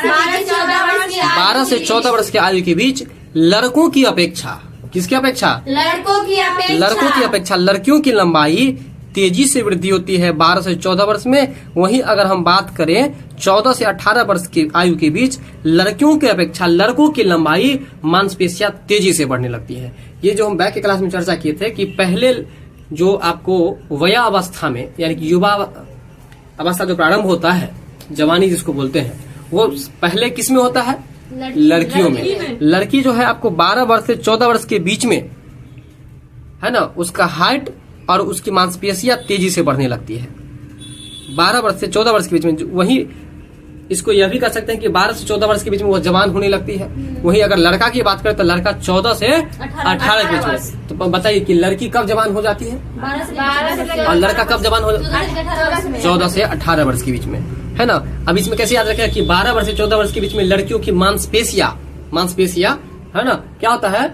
12 से 14 वर्ष की आयु के बीच लड़कों की अपेक्षा, किसकी अपेक्षा, लड़कों की अपेक्षा लड़कियों की लंबाई तेजी से वृद्धि होती है 12 से 14 वर्ष में। वहीं अगर हम बात करें 14 से 18 वर्ष की आयु के बीच लड़कियों की अपेक्षा लड़कों की लंबाई मांसपेशियां तेजी से बढ़ने लगती है। ये जो हम बैक के क्लास में चर्चा किए थे कि पहले जो आपको वया अवस्था में यानी कि युवा अवस्था जो प्रारंभ होता है, जवानी जिसको बोलते हैं, वो पहले किस में होता है, लड़कियों में। लड़की जो है आपको 12 वर्ष से 14 वर्ष के बीच में, है ना, उसका हाइट और उसकी मांसपेशियां तेजी से बढ़ने लगती है 12 वर्ष से 14 वर्ष के बीच में। वही इसको यह भी कह सकते हैं कि 12 से 14 वर्ष के बीच में वो जवान होने लगती है। वही अगर लड़का की बात करें तो लड़का 14 से 18 के बीच में। तो बताइए कि लड़की कब जवान हो जाती है और लड़का कब जवान हो जाता है, 14 से 18 वर्ष के बीच में, है ना। अब इसमें कैसे याद रखेगा कि 12 वर्ष से 14 वर्ष के बीच में लड़कियों की मांसपेशियां है ना क्या होता है,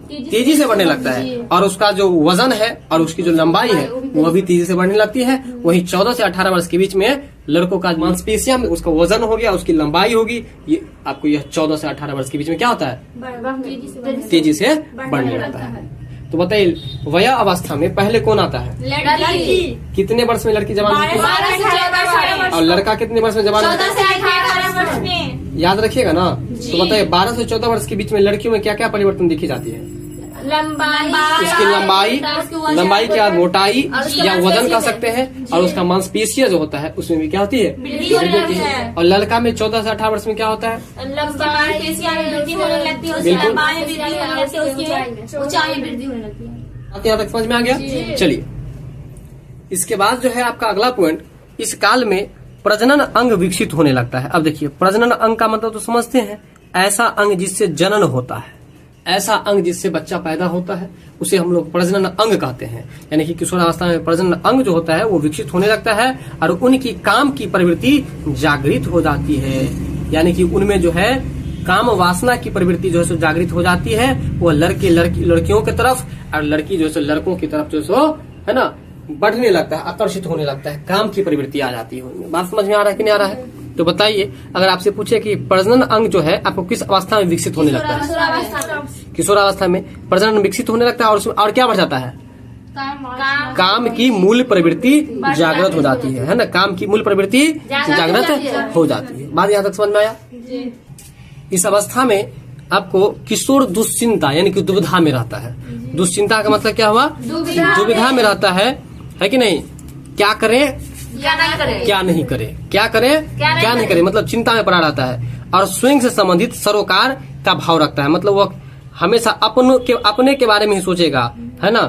तेजी से बढ़ने लगता है, और उसका जो वजन है और उसकी जो लंबाई है वो भी तेजी से बढ़ने लगती है। वहीं 14 से 18 वर्ष के बीच में लड़कों का मांसपेशियां में उसका वजन हो गया, उसकी लंबाई होगी, ये आपको यह 14 से 18 वर्ष के बीच में क्या होता है, तेजी से बढ़ने लगता है। तो बताइए वया अवस्था में पहले कौन आता है, लड़की। कितने वर्ष में लड़की जवान होती है और लड़का कितने वर्ष में जवान होता है, 14 से 18 वर्ष में। याद रखिएगा ना। तो बताइए 12 से 14 वर्ष के बीच में लड़कियों में क्या क्या परिवर्तन देखी जाती है, उसकी लंबाई, लंबाई के बाद मोटाई या वजन कह सकते हैं, और उसका मांसपेशियां जो होता है उसमें भी क्या होती है, वृद्धि होती है। और लड़का में 14 से 18 वर्ष में क्या होता है, यहाँ तक समझ में आ गया। चलिए इसके बाद जो है आपका अगला पॉइंट, इस काल में प्रजनन अंग विकसित होने लगता है। अब देखिए प्रजनन अंग का मतलब तो समझते हैं, ऐसा अंग जिससे जनन होता है, ऐसा अंग जिससे बच्चा पैदा होता है उसे हम लोग प्रजनन अंग कहते हैं। यानी कि किशोरावस्था में प्रजनन अंग जो होता है वो विकसित होने लगता है और उनकी काम की प्रवृत्ति जागृत हो जाती है। यानी कि उनमें जो है काम वासना की प्रवृत्ति जो है सो जागृत हो जाती है। वो लड़कियों की तरफ और लड़की जो है सो लड़कों की तरफ जो सो है ना बढ़ने लगता है, आकर्षित होने लगता है, काम की प्रवृत्ति आ जाती है। बात समझ में आ रहा है कि नहीं आ रहा है? तो बताइए, अगर आपसे पूछे कि प्रजनन अंग जो है आपको किस अवस्था में विकसित होने लगता है? किशोरावस्था में प्रजनन विकसित होने लगता है और उसमें और क्या बढ़ जाता है, काम की मूल प्रवृत्ति जागृत हो जाती है ना, काम की मूल प्रवृत्ति जागृत हो जाती है। बात यहाँ तक समझ में आया? इस अवस्था में आपको किशोर दुश्चिंता यानी कि दुविधा में रहता है। दुश्चिंता का मतलब क्या हुआ, दुविधा में रहता है कि नहीं, क्या करें क्या नहीं करे, क्या करे क्या नहीं करे, मतलब चिंता में पड़ा रहता है। और स्वयं से संबंधित सरोकार का भाव रखता है, मतलब वो हमेशा अपने के बारे में ही सोचेगा, है ना।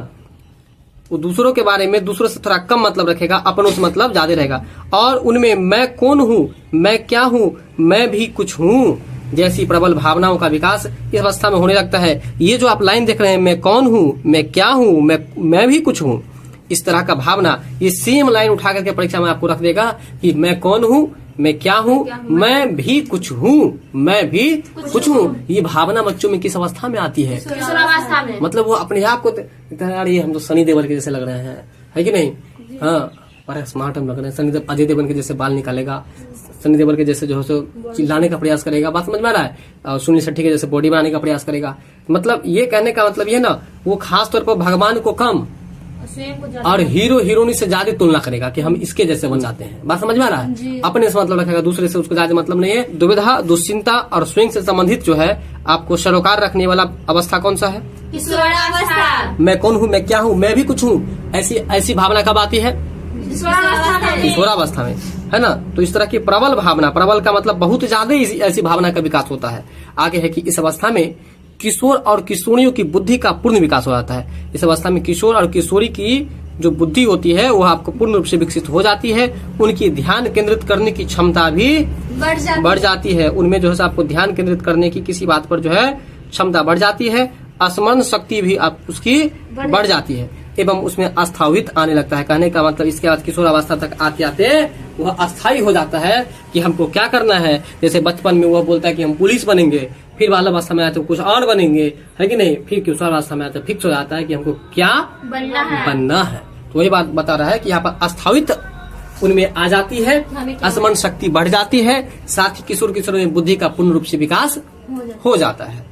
वो दूसरों के बारे में, दूसरों से थोड़ा कम मतलब रखेगा, अपनों से मतलब ज्यादा रहेगा। और उनमें मैं कौन हूँ, मैं क्या हूँ, मैं भी कुछ हूँ जैसी प्रबल भावनाओं का विकास इस अवस्था में होने लगता है। ये जो आप लाइन देख रहे हैं, मैं कौन हूँ, मैं क्या हूँ, मैं भी कुछ हूँ, इस तरह का भावना, ये सेम लाइन उठा करके परीक्षा में आपको रख देगा कि मैं कौन हूँ, मैं क्या हूँ, मैं भी कुछ हूँ, मैं भी कुछ हूँ। ये भावना बच्चों में किस अवस्था में आती है, मतलब वो अपने आप को यार ये हम तो सनी देओल के जैसे लग रहे हैं, है कि नहीं। हाँ, बड़ा स्मार्ट हम लग रहे हैं। सनी अजय देवगन के जैसे बाल निकालेगा, सनी देओल के जैसे जो है चिल्लाने का प्रयास करेगा, बात समझ में आ रहा है। और सुनील शेट्टी के जैसे बॉडी बनाने का प्रयास करेगा। मतलब ये कहने का मतलब ये ना, वो खास तौर पर भगवान को कम और हीरो हीरोइनी से ज्यादा तुलना करेगा कि हम इसके जैसे बन जाते हैं। बात समझ में आ रहा है? अपने से मतलब रखेगा, दूसरे से उसको ज्यादा मतलब नहीं है। दुविधा, दुश्चिंता और स्वयं से संबंधित जो है आपको सरोकार रखने वाला अवस्था कौन सा है, मैं कौन हूँ, मैं क्या हूँ, मैं भी कुछ हूँ, ऐसी भावना कब आती है, किशोरावस्था में, है ना। तो इस तरह की प्रबल भावना, प्रबल का मतलब बहुत ज्यादा ऐसी भावना का विकास होता है। आगे है कि इस अवस्था में किशोर और किशोरियों की बुद्धि का पूर्ण विकास हो जाता है। इस अवस्था में किशोर और किशोरी की जो बुद्धि होती है वो आपको पूर्ण रूप से विकसित हो जाती है। उनकी ध्यान केंद्रित करने की क्षमता भी बढ़ जाती है। उनमें जो है आपको ध्यान केंद्रित करने की किसी बात पर जो है क्षमता बढ़ जाती है। स्मरण शक्ति भी आप उसकी बढ़ जाती है एवं उसमें अस्थायित्व आने लगता है। कहने का मतलब इसके बाद किशोरावस्था तक आते आते वह अस्थायी हो जाता है कि हमको क्या करना है। जैसे बचपन में वह बोलता है कि हम पुलिस बनेंगे, फिर बाल अवस्था में आते कुछ और बनेंगे, है कि नहीं। फिर किशोरावस्था में आते फिक्स हो जाता है कि हमको क्या बनना है। तो वही बात बता रहा है कि यहाँ पर अस्थायित्व उनमें आ जाती है, स्मरण शक्ति बढ़ जाती है, साथ ही किशोर किशोर में बुद्धि का पूर्ण रूप से विकास हो जाता है।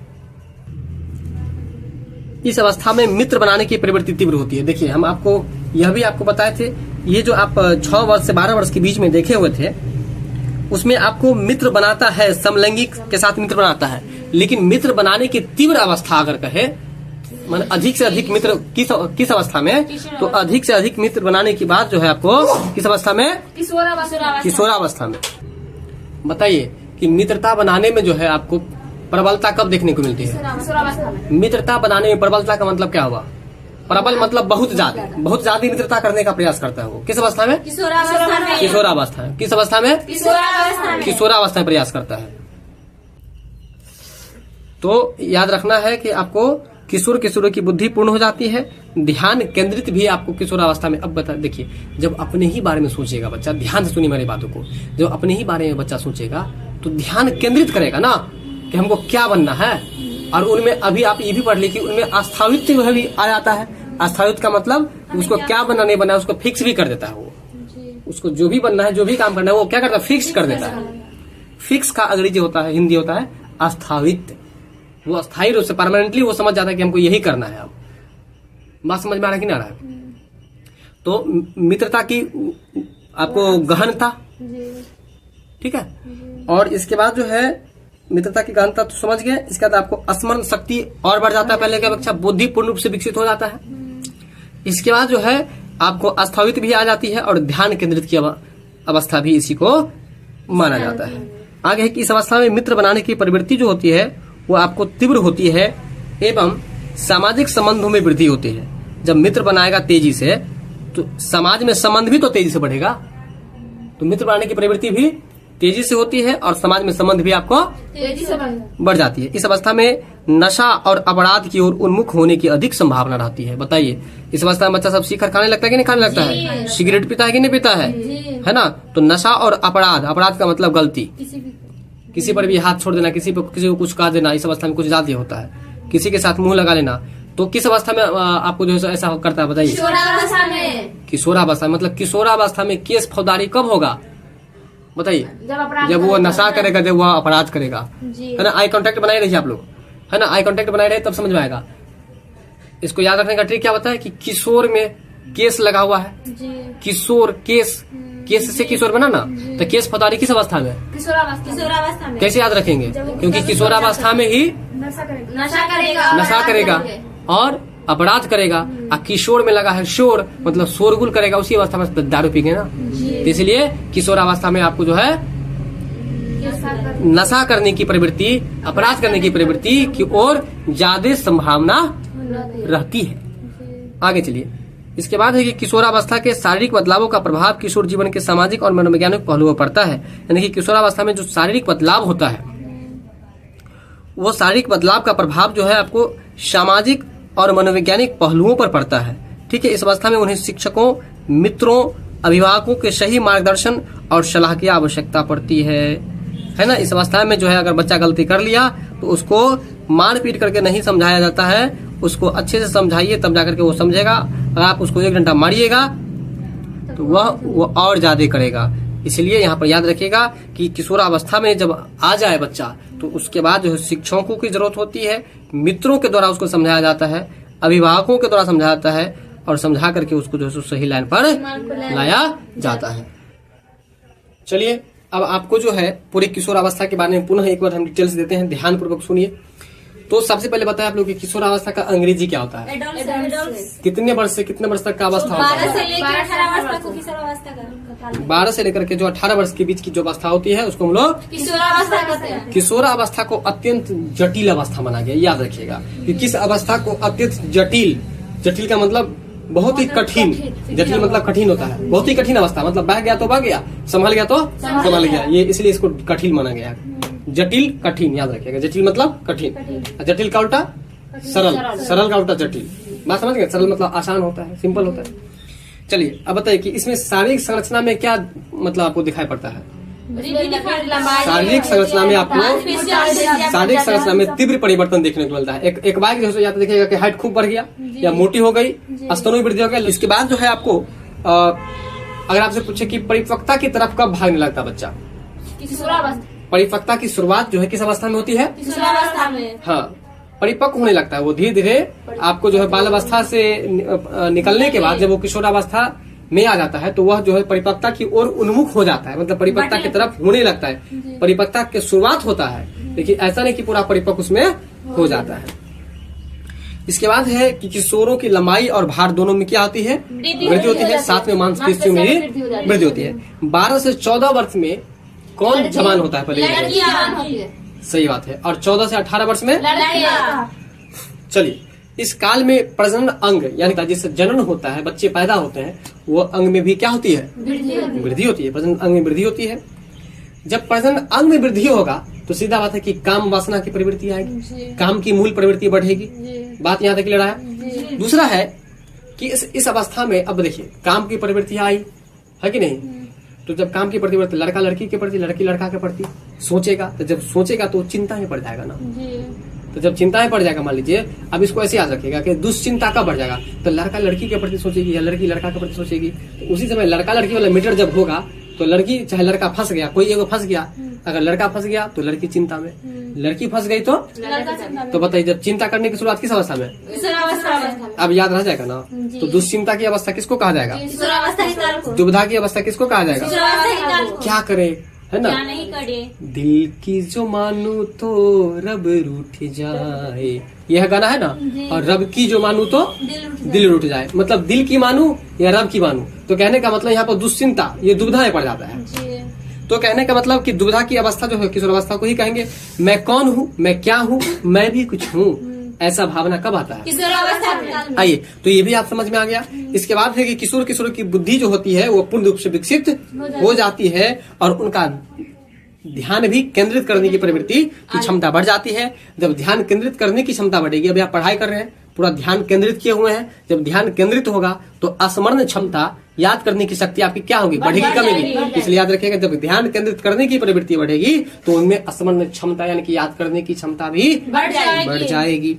इस अवस्था में मित्र बनाने की प्रवृत्ति तीव्र होती है। देखिए हम आपको यह भी आपको बताए थे, ये जो आप 6 वर्ष से 12 वर्ष के बीच में देखे हुए थे उसमें आपको मित्र बनाता है, समलैंगिक के साथ मित्र बनाता है। लेकिन मित्र बनाने की तीव्र अवस्था अगर कहे, मतलब अधिक से अधिक मित्र किस अवस्था में, तो अधिक से अधिक मित्र बनाने की बात जो है आपको किस अवस्था में, किशोरावस्था में। बताइए कि मित्रता बनाने में जो है आपको प्रबलता कब देखने को मिलती है। मित्रता बनाने में प्रबलता का मतलब क्या हुआ, प्रबल मतलब बहुत ज्यादा मित्रता करने का प्रयास करता है वो। किस अवस्था में, किशोरावस्था में। किस अवस्था में, किशोरावस्था में प्रयास करता है। तो याद रखना है कि आपको किशोर किशोरों की बुद्धि पूर्ण हो जाती है, ध्यान केंद्रित भी आपको किशोरावस्था में। अब बता देखिए, जब अपने ही बारे में सोचेगा बच्चा, ध्यान से सुनिए मेरी बातों को, जब अपने ही बारे में बच्चा सोचेगा तो ध्यान केंद्रित करेगा ना कि हमको क्या बनना है। और उनमें अभी आप ये भी पढ़ ली कि उनमें अस्थायित्व भी आ जाता है। अस्थायित्व का मतलब उसको क्या बनना नहीं बनना उसको फिक्स भी कर देता है। वो उसको जो भी बनना है, जो भी काम करना है वो क्या करता है, फिक्स कर देता है। फिक्स का अंग्रेजी होता है, हिंदी होता है अस्थायित्व। वो अस्थायी रूप से परमानेंटली वो समझ जाता है कि हमको यही करना है। अब बात समझ में आ रहा है कि नहीं आ रहा है। तो मित्रता की आपको गहनता, ठीक है। और इसके बाद जो है मित्रता की गहनता तो समझ गए। इसके बाद आपको स्मरण शक्ति और बढ़ जाता है, पहले की अपेक्षा बुद्धि पूर्ण रूप से विकसित हो जाता है। इसके बाद जो है आपको स्थगित भी आ जाती है और ध्यान केंद्रित की अवस्था भी इसी को माना जाता है। आगे है कि इस अवस्था में मित्र बनाने की प्रवृत्ति जो होती है वो आपको तीव्र होती है एवं सामाजिक संबंधों में वृद्धि होती है। जब मित्र बनाएगा तेजी से तो समाज में संबंध भी तो तेजी से बढ़ेगा, तो मित्र बनाने की प्रवृत्ति भी तेजी से होती है और समाज में संबंध भी आपको तेजी से बढ़ जाती है। इस अवस्था में नशा और अपराध की ओर उन्मुख होने की अधिक संभावना रहती है। बताइए, इस अवस्था में बच्चा सब शिखर खाने लगता है कि नहीं खाने लगता है? सिगरेट पीता है कि नहीं पीता है ना? तो नशा और अपराध का मतलब गलती, किसी पर भी हाथ छोड़ देना, किसी को कुछ कहा देना, इस अवस्था में कुछ ज्यादा होता है। किसी के साथ मुंह लगा लेना, तो किस अवस्था में आपको जो है ऐसा करता है? बताइए। किशोरावस्था में। किशोरावस्था मतलब किशोरावस्था में केस फौजदारी कब होगा? बताइए। जब वो नशा करेगा, जब वो अपराध करेगा, है ना। आई कांटेक्ट बनाए रहिए आप लोग, है ना। आई कांटेक्ट बनाए रहे तब समझ में आएगा। इसको याद रखने का ट्रिक क्या बताया कि किशोर में केस लगा हुआ है, किशोर केस से किशोर बना ना, तो केस फौजदारी किस अवस्था में? किशोरावस्था में। कैसे याद रखेंगे? क्योंकि किशोरावस्था में ही नशा करेगा और अपराध करेगा। और किशोर में लगा है शोर, मतलब शोरगुल करेगा, उसी अवस्था में दारू पीगे ना। तो इसलिए किशोरावस्था में आपको जो है नशा करने की प्रवृत्ति, अपराध करने की प्रवृत्ति की ओर ज्यादा संभावना रहती है। आगे चलिए। इसके बाद है कि किशोरावस्था के शारीरिक बदलावों का प्रभाव किशोर जीवन के सामाजिक और मनोवैज्ञानिक पहलुओं पर पड़ता है। यानी कि किशोरावस्था में जो शारीरिक बदलाव होता है, वो शारीरिक बदलाव का प्रभाव जो है आपको सामाजिक और मनोवैज्ञानिक पहलुओं पर पड़ता है। ठीक है। इस अवस्था में उन्हें शिक्षकों, मित्रों, अभिभावकों के सही मार्गदर्शन और सलाह की आवश्यकता पड़ती है ना। इस अवस्था में जो है अगर बच्चा गलती कर लिया तो उसको मार पीट करके नहीं समझाया जाता है, उसको अच्छे से समझाइए तब जाकर के वो समझेगा। अगर आप उसको 1 घंटा मारिएगा तो वह और ज्यादा करेगा। इसलिए यहाँ पर याद रखिएगा कि किशोरावस्था में जब आ जाए बच्चा तो उसके बाद जो है शिक्षकों की जरूरत होती है, मित्रों के द्वारा उसको समझाया जाता है, अभिभावकों के द्वारा समझाया जाता है और समझा करके उसको जो है सही लाइन पर लाया जाता है। चलिए, अब आपको जो है पूरी किशोरावस्था के बारे में पुनः एक बार हम डिटेल्स देते हैं, ध्यान पूर्वक सुनिए। तो सबसे पहले बताया आप लोग कि किशोरावस्था का अंग्रेजी क्या होता है? कितने वर्ष से कितने वर्ष तक का अवस्था होता है? 12 से लेकर 18 वर्ष तक को किशोरावस्था का 12 से लेकर के जो 18 वर्ष के बीच की जो अवस्था होती है उसको हम लोग किशोरावस्था कहते हैं। किशोरावस्था को अत्यंत जटिल अवस्था माना गया। याद रखिएगा कि किस अवस्था को अत्यंत जटिल का मतलब बहुत ही कठिन, जटिल मतलब कठिन होता है, बहुत ही कठिन अवस्था, मतलब बह गया तो बह गया, संभल गया तो संभल गया, ये इसलिए इसको कठिन माना गया है। जटिल कठिन, याद रखिएगा। जटिल मतलब कठिन, जटिल का उल्टा सरल, सरल का उल्टा जटिल। बात समझ गए? सरल मतलब आसान होता है, सिंपल होता है। चलिए अब बताइए कि इसमें शारीरिक संरचना में क्या मतलब आपको दिखाई पड़ता है? शारीरिक संरचना में आपको शारीरिक संरचना में तीव्र परिवर्तन देखने को मिलता है। एक बार जो है या तो देखिएगा कि हाइट खूब बढ़ गया या मोटी हो गई, स्तनों में वृद्धि हो गया। इसके बाद जो है आपको अगर आपसे पूछे कि परिपक्वता की तरफ कब भागने लगता बच्चा? परिपक्वता की शुरुआत जो है किस अवस्था में होती है? किशोरावस्था में। हाँ, परिपक्व होने लगता है वो धीरे धीरे। आपको जो है बाल अवस्था से निकलने के बाद जब वो किशोरावस्था में आ जाता है तो वह जो है परिपक्वता की ओर उन्मुख हो जाता है, मतलब परिपक्वता की तरफ होने लगता है। परिपक्वता की शुरुआत होता है, लेकिन ऐसा नहीं कि पूरा परिपक्व उसमें हो जाता है। इसके बाद है कि किशोरों की लंबाई और भार दोनों में क्या होती है? वृद्धि होती है। साथ में मांसपेशियों में भी वृद्धि होती है। 12 से 14 वर्ष में कौन जवान होता है? पहले सही बात है। और 14 से 18 वर्ष में चलिए, इस काल में प्रजनन अंग यानी जिससे जनन होता है, बच्चे पैदा होते हैं, वो अंग में भी क्या होती है? वृद्धि होती है। प्रजनन अंग में वृद्धि होती है। जब प्रजनन अंग में वृद्धि होगा तो सीधा बात है कि काम वासना की प्रवृत्ति आएगी, काम की मूल प्रवृत्ति बढ़ेगी। बात यहाँ तक ले रहा है। दूसरा है कि इस अवस्था में अब देखिए काम की प्रवृत्ति आई है कि नहीं? तो जब काम की प्रवृत्ति लड़का लड़की के प्रति, लड़की लड़का के प्रति सोचेगा, तो जब सोचेगा तो चिंता में पड़ जाएगा ना। तो जब चिंता में पड़ जाएगा, मान लीजिए अब इसको ऐसे याद रखिएगा कि दुश्चिंता कब बढ़ जाएगा? तो लड़का लड़की के प्रति सोचेगी या लड़की लड़का के प्रति सोचेगी। तो उसी समय लड़का लड़की वाला मीटर जब होगा तो लड़की चाहे लड़का फंस गया, कोई एगो फंस गया, अगर लड़का फंस गया तो लड़की चिंता में, लड़की फंस गई तो बताइए जब चिंता करने की शुरुआत किस अवस्था में? अब याद रह जाएगा ना। तो दुश्चिंता की अवस्था किसको कहा जाएगा? दुविधा की अवस्था किसको कहा जाएगा? क्या करे, है ना। क्या नहीं करे, दिल की जो मानू तो रब रूठ जाए, यह गाना है ना। और रब की जो मानू तो दिल रूठ जाए, मतलब दिल की मानू या रब की मानू। तो कहने का मतलब यहाँ पर दुश्चिंता, ये दुविधा में पड़ जाता है। तो कहने का मतलब कि दुविधा की अवस्था जो है किशोर अवस्था को ही कहेंगे। मैं कौन हूँ, मैं क्या हूँ, मैं भी कुछ हूँ, ऐसा भावना कब आता है? किशोरावस्था। आइए, तो ये भी आप समझ में आ गया। इसके बाद है कि किशोर की बुद्धि जो होती है वो पूर्ण रूप से विकसित हो जाती है और उनका ध्यान भी केंद्रित करने की प्रवृत्ति की क्षमता बढ़ जाती है। जब ध्यान केंद्रित करने की क्षमता बढ़ेगी, अभी आप पढ़ाई कर रहे हैं, पूरा ध्यान केंद्रित किए हुए हैं, जब ध्यान केंद्रित होगा तो स्मरण क्षमता, याद करने की शक्ति आपकी क्या होगी? बढ़ेगी, कमेगी। इसलिए याद रखिएगा, जब ध्यान केंद्रित करने की प्रवृत्ति बढ़ेगी तो उनमें स्मरण क्षमता यानी कि याद करने की क्षमता भी बढ़ जाएगी।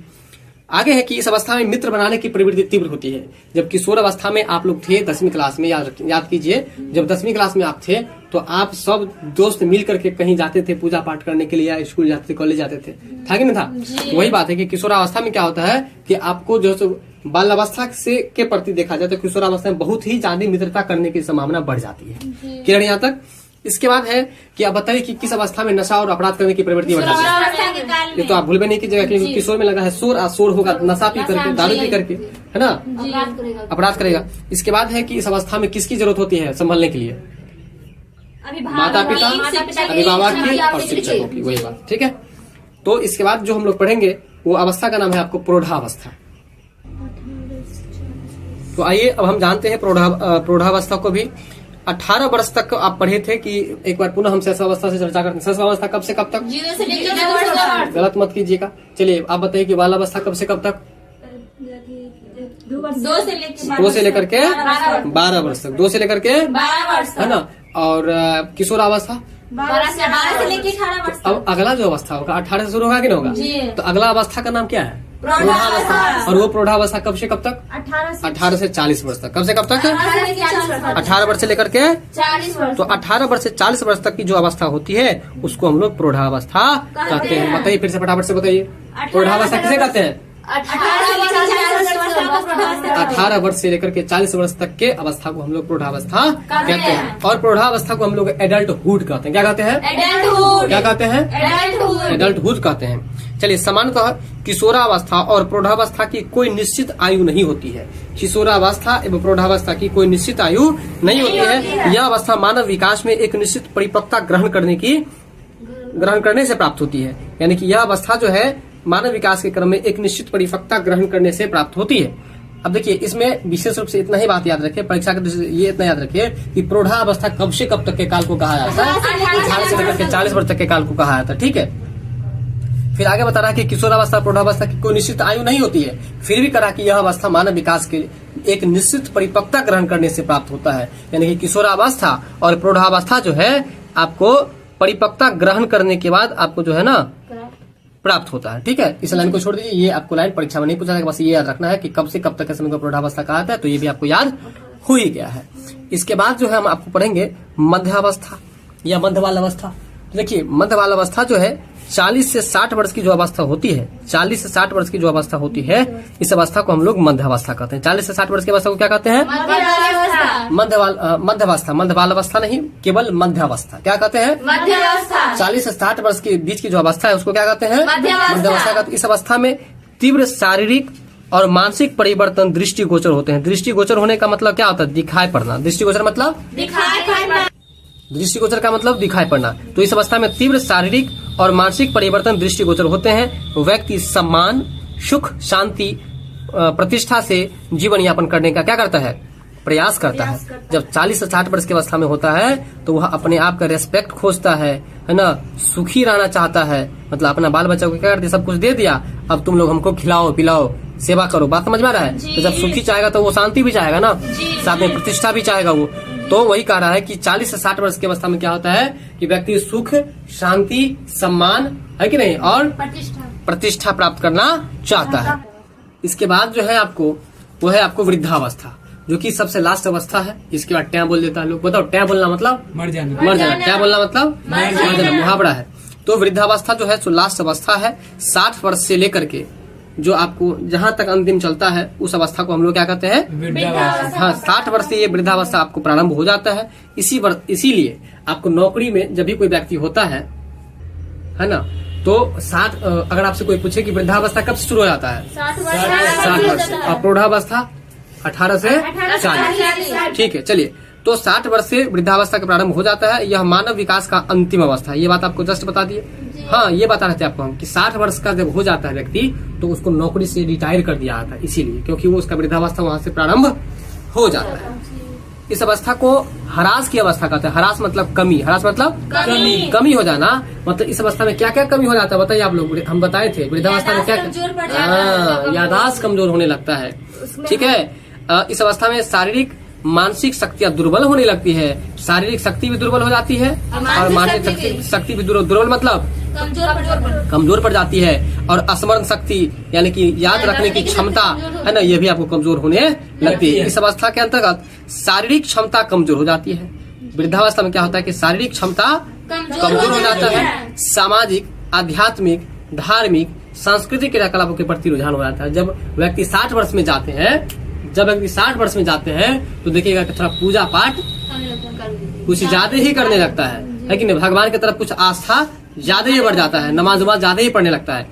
आगे है कि इस अवस्था में मित्र बनाने की प्रवृत्ति तीव्र होती है। जब किशोर अवस्था में आप लोग थे 10वीं क्लास में, याद कीजिए, जब 10वीं क्लास में आप थे तो आप सब दोस्त मिल करके कहीं जाते थे पूजा पाठ करने के लिए, या स्कूल जाते थे, कॉलेज जाते थे, था कि नहीं था? तो वही बात है कि किशोरावस्था में क्या होता है कि आपको जो बाल अवस्था से के प्रति देखा जाए तो किशोरावस्था में बहुत ही ज्यादा मित्रता करने की संभावना बढ़ जाती है। क्लियर यहाँ तक? इसके बाद है कि आप बताइए कि किस अवस्था में नशा और अपराध करने की प्रवृत्ति बढ़ जाती है। ये तो आप भूल भी नहीं कीजिएगा कि किशोर में लगा है शोर, शोर होगा नशा पी करके, दारू पी करके, है ना, अपराध करेगा। इसके बाद है कि इस अवस्था में किसकी जरूरत होती है संभलने के लिए? माता पिता, अभिभावक की और शिक्षकों की, वही बात, ठीक है। तो इसके बाद जो हम लोग पढ़ेंगे वो अवस्था का नाम है आपको प्रौढ़ावस्था। तो आइए अब हम जानते हैं प्रौढ़ावस्था को भी। 18 वर्ष तक आप पढ़े थे कि एक बार पुनः हम शैशवावस्था से चर्चा करते हैं। शैशवावस्था कब से कब तक? 0 से लेकर 2 वर्ष तक। गलत मत कीजिएगा। चलिए आप बताइए कि बालावस्था कब से कब तक? 2 से लेकर के 12 वर्ष तक। 2 से लेकर के 12 वर्ष है ना। और किशोरावस्था 12 से लेकर 18 वर्ष तक। अब अगला जो अवस्था होगा 18 से शुरू होगा कि नहीं होगा? तो अगला अवस्था का नाम क्या है? प्रौढ़ावस्था। और वो प्रौढ़ावस्था कब से कब तक? 18 से 40 वर्ष तक। कब से कब तक? 18 वर्ष से लेकर के 40 वर्ष। तो 18 वर्ष से 40 वर्ष तक की जो अवस्था होती है उसको हम लोग प्रौढ़ावस्था कहते हैं। बताइए फिर से फटाफट से बताइए, प्रौढ़ावस्था किसे कहते हैं? 18 वर्ष से लेकर के 40 वर्ष तक के अवस्था को हम लोग प्रौढ़ावस्था कहते हैं। और प्रौढ़ावस्था को हम लोग एडल्टहुड कहते हैं। क्या कहते हैं? क्या कहते हैं? एडल्टहुड कहते हैं। चलिए, सामान्यतः किशोरावस्था और प्रौढ़ावस्था की कोई निश्चित आयु नहीं होती है। किशोरावस्था एवं प्रौढ़ावस्था की कोई निश्चित आयु नहीं होती है। यह अवस्था मानव विकास में एक निश्चित परिपक्वता ग्रहण करने से प्राप्त होती है। यानी कि यह अवस्था जो है मानव विकास के क्रम में एक निश्चित परिपक्वता ग्रहण करने से प्राप्त होती है। अब देखिए, इसमें विशेष रूप से इतना ही बात याद रखिए, परीक्षा के दृष्टि से ये इतना याद रखिए कि प्रौढ़ावस्था कब से कब तक के काल को कहा जाता है? 18 से लेकर के 40 वर्ष तक के काल को कहा जाता है। ठीक है। फिर आगे बता रहा है कि किशोरावस्था प्रौढ़ावस्था की कोई निश्चित आयु नहीं होती है, फिर भी करा कि यह अवस्था मानव विकास के एक निश्चित परिपक्वता ग्रहण करने से प्राप्त होता है। यानी कि किशोरावस्था और प्रौढ़ावस्था जो है आपको परिपक्वता ग्रहण करने के बाद आपको जो है ना प्राप्त होता है। ठीक है। इस लाइन को छोड़ दीजिए, ये आपको लाइन परीक्षा में नहीं पूछा जाएगा, बस ये याद रखना है कि कब से कब तक के समय को प्रौढ़ावस्था कहा जाता है। तो ये भी आपको याद हो ही गया है। इसके बाद जो है हम आपको पढ़ेंगे मध्यावस्था या मध्य बाल अवस्था। देखिए, मध्य बाल अवस्था जो है 40 से 60 वर्ष की जो अवस्था होती है, 40 से 60 वर्ष की जो अवस्था होती है, इस अवस्था को हम लोग मध्यावस्था कहते हैं। 40 से 60 वर्ष की अवस्था को क्या कहते हैं? मध्यावस्था। मध्य बाल अवस्था नहीं, केवल मध्यावस्था। क्या कहते हैं? मध्यावस्था। 40 से 60 वर्ष के बीच की जो अवस्था है उसको क्या कहते हैं? मध्यावस्था कहते हैं। इस अवस्था में तीव्र शारीरिक और मानसिक परिवर्तन दृष्टिगोचर होते हैं। दृष्टिगोचर होने का मतलब क्या होता है? दिखाई पड़ना। दृष्टिगोचर मतलब दृष्टिगोचर का मतलब दिखाई पड़ना। तो इस अवस्था में तीव्र शारीरिक और मानसिक परिवर्तन दृष्टिगोचर होते हैं। व्यक्ति सम्मान, सुख, शांति, प्रतिष्ठा से जीवन यापन करने का क्या करता है? प्रयास करता है। जब 40 से 60 वर्ष की अवस्था में होता है तो वह अपने आप का रेस्पेक्ट खोजता है ना, सुखी रहना चाहता है। मतलब अपना बाल बच्चा को क्या करते, सब कुछ दे दिया, अब तुम लोग हमको खिलाओ पिलाओ सेवा करो। बात समझ में आ रहा है? तो जब सुखी चाहेगा तो वो शांति भी चाहेगा ना, साथ में प्रतिष्ठा भी चाहेगा वो। तो वही कह रहा है कि 40 से 60 वर्ष की अवस्था में क्या होता है कि व्यक्ति सुख, शांति, सम्मान है कि नहीं, और प्रतिष्ठा प्राप्त करना चाहता है। इसके बाद जो है आपको वो है आपको वृद्धावस्था, जो कि सबसे लास्ट अवस्था है। इसके बाद टैं बोल देता है लोग। बताओ, टैं बोलना मतलब मर जाना। टैं बोलना मतलब मर जाना, मुहावरा है। तो वृद्धावस्था जो है सो लास्ट अवस्था है। 60 वर्ष से लेकर के जो आपको जहां तक अंतिम चलता है उस अवस्था को हम लोग क्या कहते हैं? हाँ, 60 वर्ष से ये वृद्धावस्था आपको प्रारंभ हो जाता है। इसीलिए आपको नौकरी में जब भी कोई व्यक्ति होता है ना, तो 60 अगर आपसे कोई पूछे कि वृद्धावस्था कब से शुरू हो जाता है? 60 वर्ष। और प्रौढ़ावस्था 18 से 40। ठीक है, चलिए। तो 60 वर्ष से वृद्धावस्था का प्रारंभ हो जाता है। यह मानव विकास का अंतिम अवस्था है। ये बात आपको जस्ट बता दिए। हाँ, ये बता रहे थे आपको हम कि 60 वर्ष का जब हो जाता है व्यक्ति, तो उसको नौकरी से रिटायर कर दिया जाता है, इसीलिए क्योंकि वो उसका वृद्धावस्था वहां से प्रारंभ हो जाता है। इस अवस्था को ह्रास की अवस्था कहते हैं। ह्रास मतलब कमी, ह्रास मतलब कमी हो जाना। मतलब इस अवस्था में क्या क्या कमी हो जाता है बताइए आप लोग? हम बताए थे वृद्धावस्था में क्या, याददाश्त कमजोर होने लगता है। ठीक है, इस अवस्था में शारीरिक मानसिक शक्तियां दुर्बल होने लगती है। शारीरिक शक्ति भी दुर्बल हो जाती है और मानसिक शक्ति भी दुर्बल मतलब कमजोर पड़ जाती है। और स्मरण शक्ति यानी कि याद रखने की क्षमता है ना, ये भी आपको कमजोर होने लगती है। इस अवस्था के अंतर्गत शारीरिक क्षमता कमजोर हो जाती है। वृद्धावस्था में क्या होता है कि शारीरिक क्षमता कमजोर हो जाता है। सामाजिक, आध्यात्मिक, धार्मिक, सांस्कृतिक क्रियाकलापों के प्रति रुझान हो जाता है। जब व्यक्ति 60 वर्ष में जाते हैं तो देखिएगा कि थोड़ा पूजा पाठ कुछ ज्यादा ही करने लगता है कि नहीं? भगवान की तरफ कुछ आस्था ज्यादा ही बढ़ जाता है, नमाज ज्यादा ही पढ़ने लगता है।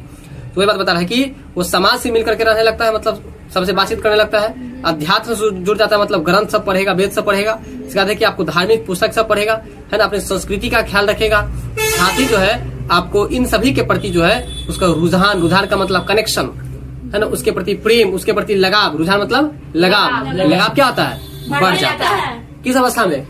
तो ये बात बता रहा है कि वो समाज से मिलकर के रहने लगता है, मतलब सबसे बातचीत करने लगता है। अध्यात्म से जुड़ जाता है, मतलब ग्रंथ सब पढ़ेगा, वेद सब पढ़ेगा। इसके बाद है कि आपको धार्मिक पुस्तक सब पढ़ेगा, है ना, अपनी संस्कृति का ख्याल रखेगा। साथ ही जो है आपको इन सभी के प्रति जो है उसका रुझान का मतलब कनेक्शन है ना, उसके प्रति प्रेम, उसके प्रति लगाव। रुझान मतलब लगाव क्या होता है? बढ़ जाता है। किस अवस्था में?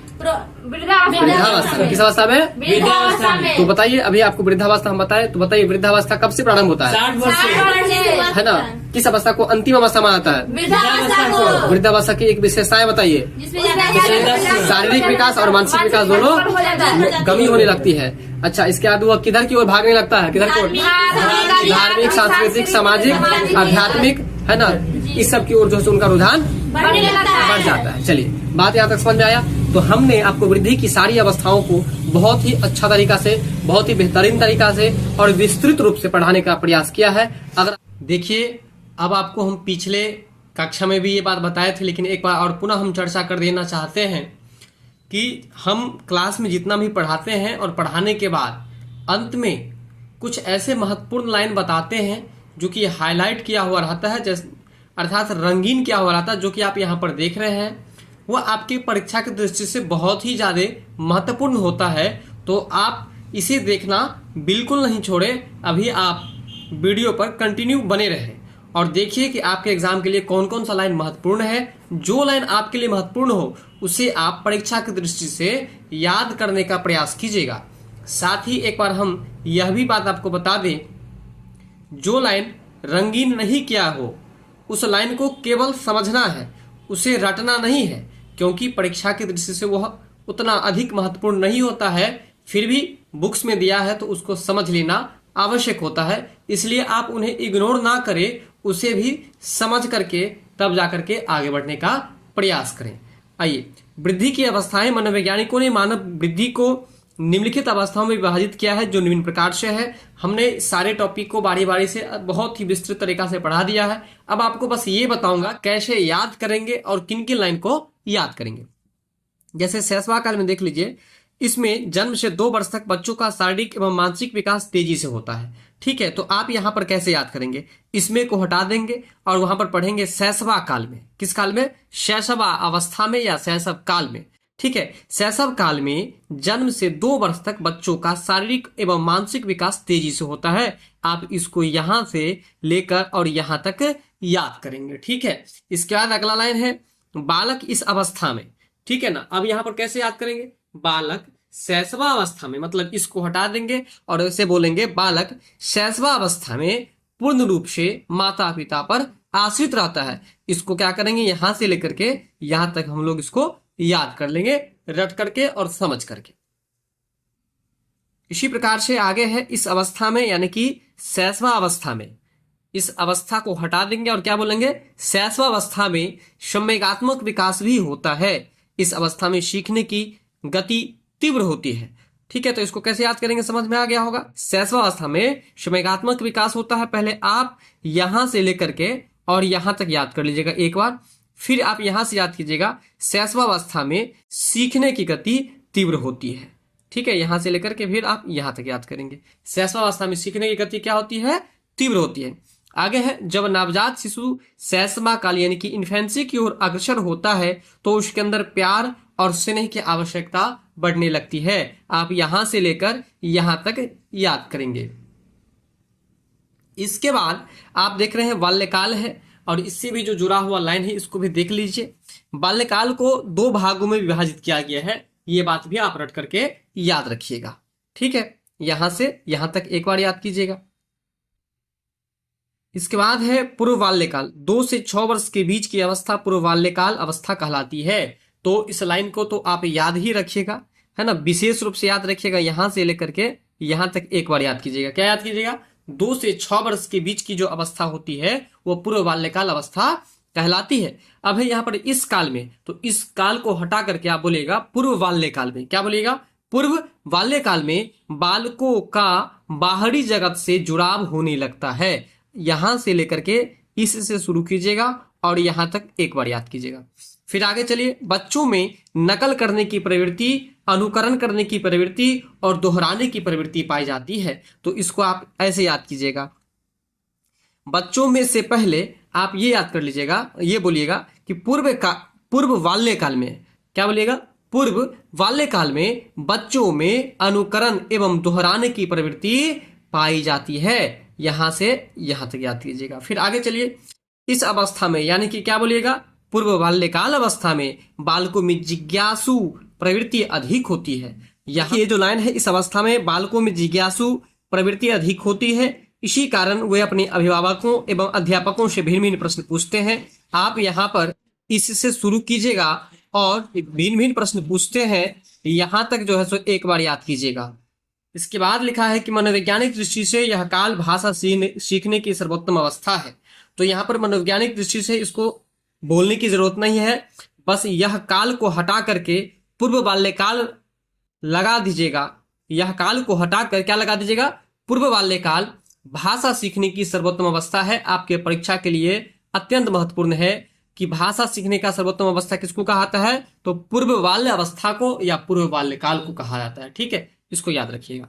वृद्धावस्था। किस अवस्था में? तो बताइए, अभी आपको वृद्धावस्था हम बताए, तो बताइए वृद्धावस्था कब से प्रारंभ होता है? 60 वर्ष से, है ना। किस अवस्था को अंतिम अवस्था माना जाता है? वृद्धावस्था की एक विशेषताएं बताइए। शारीरिक विकास और मानसिक विकास दोनों कमी होने लगती है। अच्छा, इसके बाद वो किधर की ओर भागने लगता है? किधर की ओर? धार्मिक, सांस्कृतिक, सामाजिक, आध्यात्मिक, है ना, इस सब की ओर जो है उनका रुझान बढ़ जाता है। चलिए, बात यहाँ तक समझ में आया। तो हमने आपको वृद्धि की सारी अवस्थाओं को बहुत ही अच्छा तरीका से, बहुत ही बेहतरीन तरीका से और विस्तृत रूप से पढ़ाने का प्रयास किया है। अगर देखिए, अब आपको हम पिछले कक्षा में भी ये बात बताए थे, लेकिन एक बार और पुनः हम चर्चा कर देना चाहते हैं कि हम क्लास में जितना भी पढ़ाते हैं और पढ़ाने के बाद अंत में कुछ ऐसे महत्वपूर्ण लाइन बताते हैं जो कि हाईलाइट किया हुआ रहता है, जैसे अर्थात रंगीन किया हुआ रहता है, जो कि आप यहाँ पर देख रहे हैं। वह आपकी परीक्षा की दृष्टि से बहुत ही ज्यादा महत्वपूर्ण होता है। तो आप इसे देखना बिल्कुल नहीं छोड़े। अभी आप वीडियो पर कंटिन्यू बने रहे और देखिए कि आपके एग्जाम के लिए कौन कौन सा लाइन महत्वपूर्ण है। जो लाइन आपके लिए महत्वपूर्ण हो उसे आप परीक्षा की दृष्टि से याद करने का प्रयास कीजिएगा। साथ ही एक बार हम यह भी बात आपको बता दें, जो लाइन रंगीन नहीं किया हो उस लाइन को केवल समझना है, उसे रटना नहीं है, क्योंकि परीक्षा की दृष्टि से वह उतना अधिक महत्वपूर्ण नहीं होता है। फिर भी बुक्स में दिया है तो उसको समझ लेना आवश्यक होता है, इसलिए आप उन्हें इग्नोर ना करें, उसे भी समझ करके तब जाकर के आगे बढ़ने का प्रयास करें। आइए, वृद्धि की अवस्थाएं। मनोवैज्ञानिकों ने मानव वृद्धि को निम्नलिखित अवस्थाओं में विभाजित किया है, जो निम्न प्रकार से है। हमने सारे टॉपिक को बारी बारी से बहुत ही विस्तृत तरीका से पढ़ा दिया है। अब आपको बस ये बताऊंगा कैसे याद करेंगे और किन किन लाइन को याद करेंगे। जैसे शैशव काल में देख लीजिए, इसमें जन्म से 2 वर्ष तक बच्चों का शारीरिक एवं मानसिक विकास तेजी से होता है। ठीक है, तो आप यहाँ पर कैसे याद करेंगे? इसमें को हटा देंगे और वहां पर पढ़ेंगे शैशव काल में। किस काल में? शैशव अवस्था में या शैशव काल में। ठीक है, शैशव काल में जन्म से 2 वर्ष तक बच्चों का शारीरिक एवं मानसिक विकास तेजी से होता है। आप इसको यहां से लेकर और यहां तक याद करेंगे। ठीक है, इसके बाद अगला लाइन है बालक इस अवस्था में। ठीक है ना, अब यहां पर कैसे याद करेंगे? बालक शैशव अवस्था में, मतलब इसको हटा देंगे और ऐसे बोलेंगे बालक शैशव अवस्था में पूर्ण रूप से माता पिता पर आश्रित रहता है। इसको क्या करेंगे? यहां से लेकर के यहां तक हम लोग इसको याद कर लेंगे, रट करके और समझ करके। इसी प्रकार से आगे है इस अवस्था में, यानी कि शैशव अवस्था में। इस अवस्था को हटा देंगे और क्या बोलेंगे? शैशव अवस्था में संवेगात्मक विकास भी होता है। इस अवस्था में सीखने की गति तीव्र होती है। ठीक है, तो इसको कैसे याद करेंगे समझ में आ गया होगा। शैशवावस्था में संवेगात्मक विकास होता है। पहले आप यहां से लेकर के और यहां तक याद कर लीजिएगा एक बार, फिर आप यहां से याद कीजिएगा। शैशवावस्था में सीखने की गति तीव्र होती है। ठीक है, यहां से लेकर के फिर आप यहां तक याद करेंगे। शैशवावस्था में सीखने की गति क्या होती है? तीव्र होती है। आगे है, जब नवजात शिशु शैशवा काल यानी कि इन्फेंसी की ओर अग्रसर होता है तो उसके अंदर प्यार और स्नेह की आवश्यकता बढ़ने लगती है। आप यहां से लेकर यहां तक याद करेंगे। इसके बाद आप देख रहे हैं बाल्यकाल है, और इससे भी जो जुड़ा हुआ लाइन है इसको भी देख लीजिए। बाल्यकाल को 2 भागों में विभाजित किया गया है, ये बात भी आप रट करके याद रखिएगा। ठीक है, यहां से यहां तक एक बार याद कीजिएगा। इसके बाद है पूर्व बाल्यकाल। 2 से 6 वर्ष के बीच की अवस्था पूर्व बाल्यकाल अवस्था कहलाती है। तो इस लाइन को तो आप याद ही रखिएगा, है ना, विशेष रूप से याद रखिएगा। यहां से लेकर के यहां तक एक बार याद कीजिएगा। क्या याद कीजिएगा? 2 से 6 वर्ष के बीच की जो अवस्था होती है वो पूर्व बाल्यकाल अवस्था कहलाती है। अब है यहाँ पर इस काल में, तो इस काल को हटा करके आप बोलिएगा पूर्व बाल्यकाल में। क्या बोलिएगा? पूर्व बाल्यकाल में बालकों का बाहरी जगत से जुड़ाव होने लगता है। यहां से लेकर के इससे शुरू कीजिएगा और यहां तक एक बार याद कीजिएगा। फिर आगे चलिए। बच्चों में नकल करने की प्रवृत्ति, अनुकरण करने की प्रवृत्ति और दोहराने की प्रवृत्ति पाई जाती है। तो इसको आप ऐसे याद कीजिएगा। बच्चों में से पहले आप ये याद कर लीजिएगा, ये बोलिएगा कि पूर्व बाल्यकाल में, क्या बोलिएगा? पूर्व बाल्यकाल में बच्चों में अनुकरण एवं दोहराने की प्रवृत्ति पाई जाती है। यहां से यहां तक याद कीजिएगा। फिर आगे चलिए। इस अवस्था में यानी कि क्या बोलिएगा? पूर्व बाल्यकाल अवस्था में बालकों में जिज्ञासु प्रवृत्ति अधिक होती है। यहाँ ये जो लाइन है, इस अवस्था में बालकों में जिज्ञासु प्रवृत्ति अधिक होती है। इसी कारण वे अपने अभिभावकों एवं अध्यापकों से भिन्न भिन्न प्रश्न पूछते हैं। आप यहाँ पर इससे शुरू कीजिएगा और भिन्न भिन्न प्रश्न पूछते हैं, यहां तक जो है सो एक बार याद कीजिएगा। इसके बाद लिखा है कि मनोवैज्ञानिक दृष्टि से यह काल भाषा सीखने की सर्वोत्तम अवस्था है। तो यहाँ पर मनोवैज्ञानिक दृष्टि से इसको बोलने की जरूरत नहीं है, बस यह काल को हटा करके पूर्व बाल्यकाल लगा दीजिएगा। यह काल को हटाकर क्या लगा दीजिएगा? पूर्व बाल्यकाल भाषा सीखने की सर्वोत्तम अवस्था है। आपके परीक्षा के लिए अत्यंत महत्वपूर्ण है कि भाषा सीखने का सर्वोत्तम अवस्था किसको कहा जाता है? तो पूर्व बाल्य अवस्था को या पूर्व बाल्यकाल को कहा जाता है। ठीक है, इसको याद रखिएगा।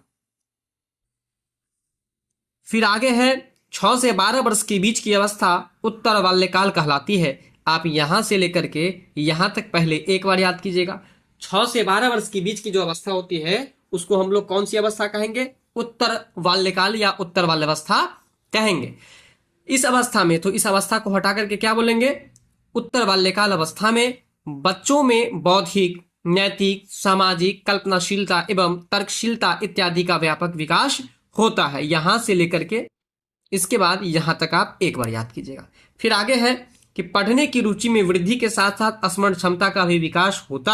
फिर आगे है 6 से 12 वर्ष के बीच की अवस्था उत्तर बाल्यकाल कहलाती है। आप यहां से लेकर के यहां तक पहले एक बार याद कीजिएगा। 6 से 12 वर्ष के बीच की जो अवस्था होती है उसको हम लोग कौन सी अवस्था कहेंगे? उत्तर बाल्यकाल या उत्तर बाल्यावस्था कहेंगे। इस अवस्था में, तो इस अवस्था को हटा करके क्या बोलेंगे? उत्तर बाल्यकाल अवस्था में बच्चों में बौद्धिक, नैतिक, सामाजिक, कल्पनाशीलता एवं तर्कशीलता इत्यादि का व्यापक विकास होता है। यहां से लेकर के इसके बाद यहां तक आप एक बार याद कीजिएगा। फिर आगे है कि पढ़ने की रुचि में वृद्धि के साथ साथ स्मरण क्षमता का भी विकास होता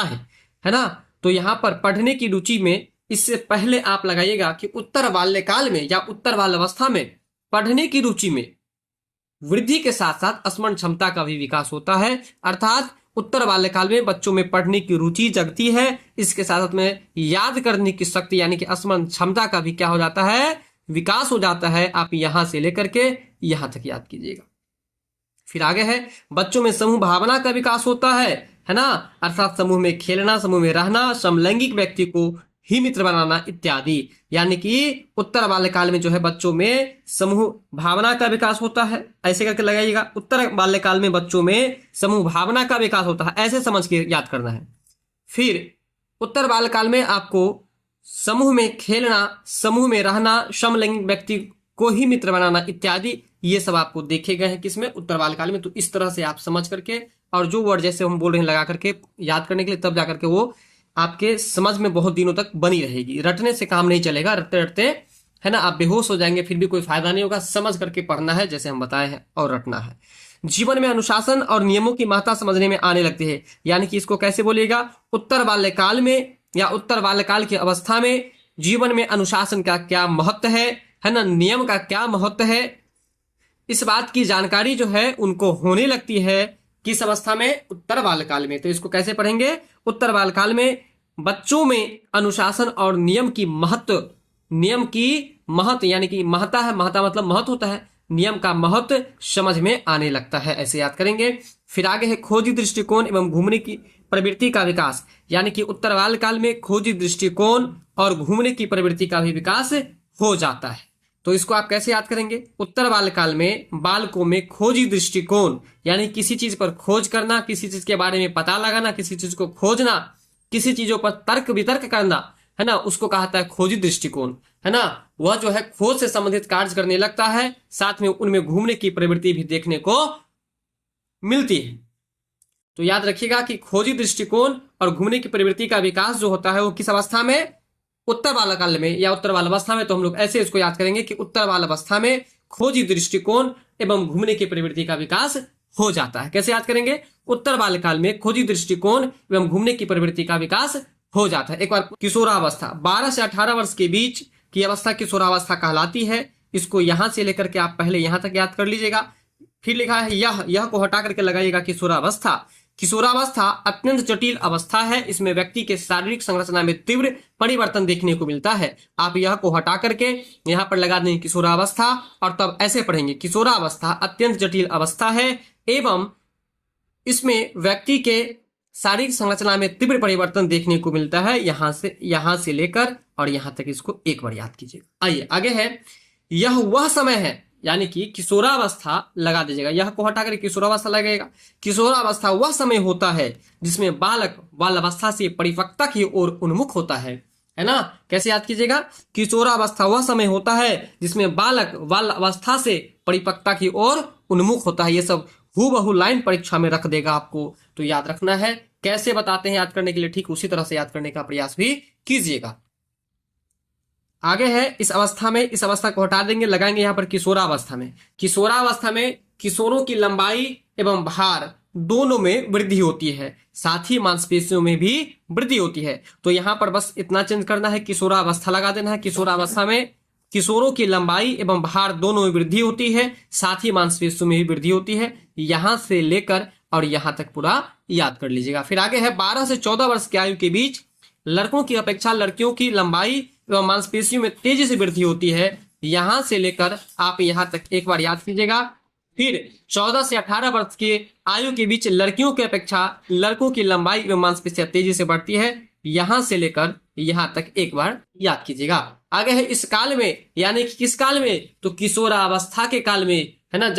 है ना। तो यहां पर पढ़ने की रुचि में, इससे पहले आप लगाइएगा कि उत्तर बाल्यकाल में या उत्तर बाल्यावस्था में पढ़ने की रुचि में वृद्धि के साथ साथ स्मरण क्षमता का भी विकास होता है। अर्थात उत्तर बाल्यकाल में बच्चों में पढ़ने की रुचि जगती है, इसके साथ में याद करने की शक्ति यानी कि स्मरण क्षमता का भी क्या हो जाता है? विकास हो जाता है। आप यहां से लेकर के यहां तक याद कीजिएगा। फिर आगे है बच्चों में समूह भावना का विकास होता है ना। अर्थात समूह में खेलना, समूह में रहना, समलैंगिक व्यक्ति को ही मित्र बनाना इत्यादि। यानी कि उत्तर बाल्यकाल में जो है बच्चों में समूह भावना का विकास होता है। ऐसे करके लगाइएगा, उत्तर बाल्यकाल में बच्चों में समूह भावना का विकास होता है, ऐसे समझ के याद करना है। फिर उत्तर बाल्यकाल में आपको समूह में खेलना, समूह में रहना, समलैंगिक व्यक्ति को ही मित्र बनाना इत्यादि, ये सब आपको देखे गए हैं किसमें? उत्तर बाल्यकाल में। तो इस तरह से आप समझ करके, और जो वर्ड जैसे हम बोल रहे हैं लगा करके याद करने के लिए, तब जाकर के वो आपके समझ में बहुत दिनों तक बनी रहेगी। रटने से काम नहीं चलेगा, रटते रटते है ना आप बेहोश हो जाएंगे, फिर भी कोई फायदा नहीं होगा। समझ करके पढ़ना है जैसे हम बताए हैं और रटना है। जीवन में अनुशासन और नियमों की महत्ता समझने में आने लगती है। यानी कि इसको कैसे बोलिएगा? उत्तर बाल्यकाल में या उत्तर बाल्यकाल की अवस्था में जीवन में अनुशासन का क्या महत्व है ना, नियम का क्या महत्व है, इस बात की जानकारी जो है उनको होने लगती है। किस अवस्था में? उत्तर बाल्यकाल में। तो इसको कैसे पढ़ेंगे? उत्तर बाल्यकाल में बच्चों में अनुशासन और नियम की महत्व यानी कि महता है, महता मतलब महत्व होता है, नियम का महत्व समझ में आने लगता है, ऐसे याद करेंगे। फिर आगे है खोजी दृष्टिकोण एवं घूमने की प्रवृत्ति का विकास, यानी कि उत्तर बालकाल में खोजी दृष्टिकोण और घूमने की प्रवृत्ति का भी विकास हो जाता है। तो इसको आप कैसे याद करेंगे? उत्तर बालकाल में बालकों में खोजी दृष्टिकोण यानी किसी चीज पर खोज करना, किसी चीज के बारे में पता लगाना, किसी चीज को खोजना, किसी चीजों पर तर्क वितर्क करना, है ना, उसको कहता है खोजी दृष्टिकोण, है ना। वह जो है खोज से संबंधित कार्य करने लगता है, साथ में उनमें घूमने की प्रवृत्ति भी देखने को मिलती है। तो याद रखिएगा कि खोजी दृष्टिकोण और घूमने की प्रवृत्ति का विकास जो होता है वो किस अवस्था में? उत्तर बालकाल में या उत्तर बालावस्था में। तो हम लोग ऐसे इसको याद करेंगे कि उत्तर बालावस्था में खोजी दृष्टिकोण एवं घूमने की प्रवृत्ति का विकास हो जाता है। कैसे याद करेंगे? उत्तर बालकाल में खोजी दृष्टिकोण एवं घूमने की प्रवृत्ति का विकास हो जाता है। एक बार किशोरावस्था 12 से 18 वर्ष के बीच की अवस्था किशोरावस्था कहलाती है। इसको यहां से लेकर के आप पहले यहां तक याद कर लीजिएगा। फिर लिखा है यह को हटा करके लगाइएगा किशोरावस्था। किशोरावस्था अत्यंत जटिल अवस्था है, इसमें व्यक्ति के शारीरिक संरचना में तीव्र परिवर्तन देखने को मिलता है। आप यह को हटा करके यहां पर लगा देंगे किशोरावस्था और तब ऐसे पढ़ेंगे किशोरावस्था अत्यंत जटिल अवस्था है एवं इसमें व्यक्ति के शारीरिक संरचना में तीव्र परिवर्तन देखने को मिलता है। यहां से लेकर और यहां तक इसको एक बार याद कीजिएगा। आइए आगे है, यह वह समय है, यानी कि किशोरावस्था लगा दीजिएगा, यह को हटाकर किशोरावस्था लगेगा। किशोरावस्था वह समय होता है जिसमें बालक बालावस्था से परिपक्वता की ओर उन्मुख होता है ना। कैसे याद कीजिएगा? किशोरावस्था वह समय होता है जिसमें बालक बालावस्था से परिपक्वता की ओर उन्मुख होता है। ये सब हूबहू लाइन परीक्षा में रख देगा आपको, तो याद रखना है। कैसे बताते हैं याद करने के लिए, ठीक उसी तरह से याद करने का प्रयास भी कीजिएगा। आगे है इस अवस्था को हटा देंगे, लगाएंगे यहां पर किशोरावस्था में। किशोरावस्था में किशोरों की लंबाई एवं भार दोनों में वृद्धि होती है, साथ ही मांसपेशियों में भी वृद्धि होती है। तो यहां पर बस इतना चेंज करना है, किशोरावस्था लगा देना है। किशोरावस्था में किशोरों की लंबाई एवं भार दोनों में वृद्धि होती है, साथ ही मांसपेशियों में भी वृद्धि होती है। यहां से लेकर और यहां तक पूरा याद कर लीजिएगा। फिर आगे है 12 से 14 वर्ष की आयु के बीच लड़कों की अपेक्षा लड़कियों की लंबाई एवं मांसपेशियों में तेजी से वृद्धि होती है। यहां से लेकर आप यहां तक एक बार याद कीजिएगा। फिर 14 से 18 वर्ष की आयु के बीच लड़कियों की अपेक्षा लड़कों की लंबाई एवं मांसपेशियां तेजी से बढ़ती है। यहां से लेकर यहां तक एक बार याद कीजिएगा। आगे है इस काल में, यानी कि किस काल में? तो किशोरावस्था के काल में, है ना।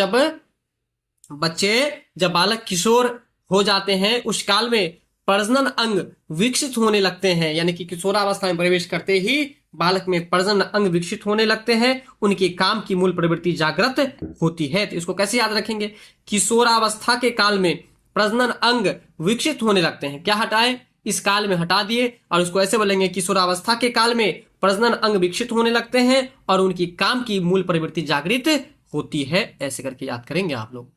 जब बालक किशोर हो जाते हैं उस काल में प्रजनन अंग विकसित होने लगते हैं, यानी कि किशोरावस्था में प्रवेश करते ही बालक में प्रजनन अंग विकसित होने लगते हैं, उनके काम की मूल प्रवृत्ति जागृत होती है। तो इसको कैसे याद रखेंगे? किशोरावस्था के काल में प्रजनन अंग विकसित होने लगते हैं। क्या हटाए? इस काल में हटा दिए और इसको ऐसे बोलेंगे किशोरावस्था के काल में प्रजनन अंग विकसित होने लगते हैं और उनकी काम की मूल प्रवृत्ति जागृत होती है। ऐसे करके याद करेंगे आप लोग।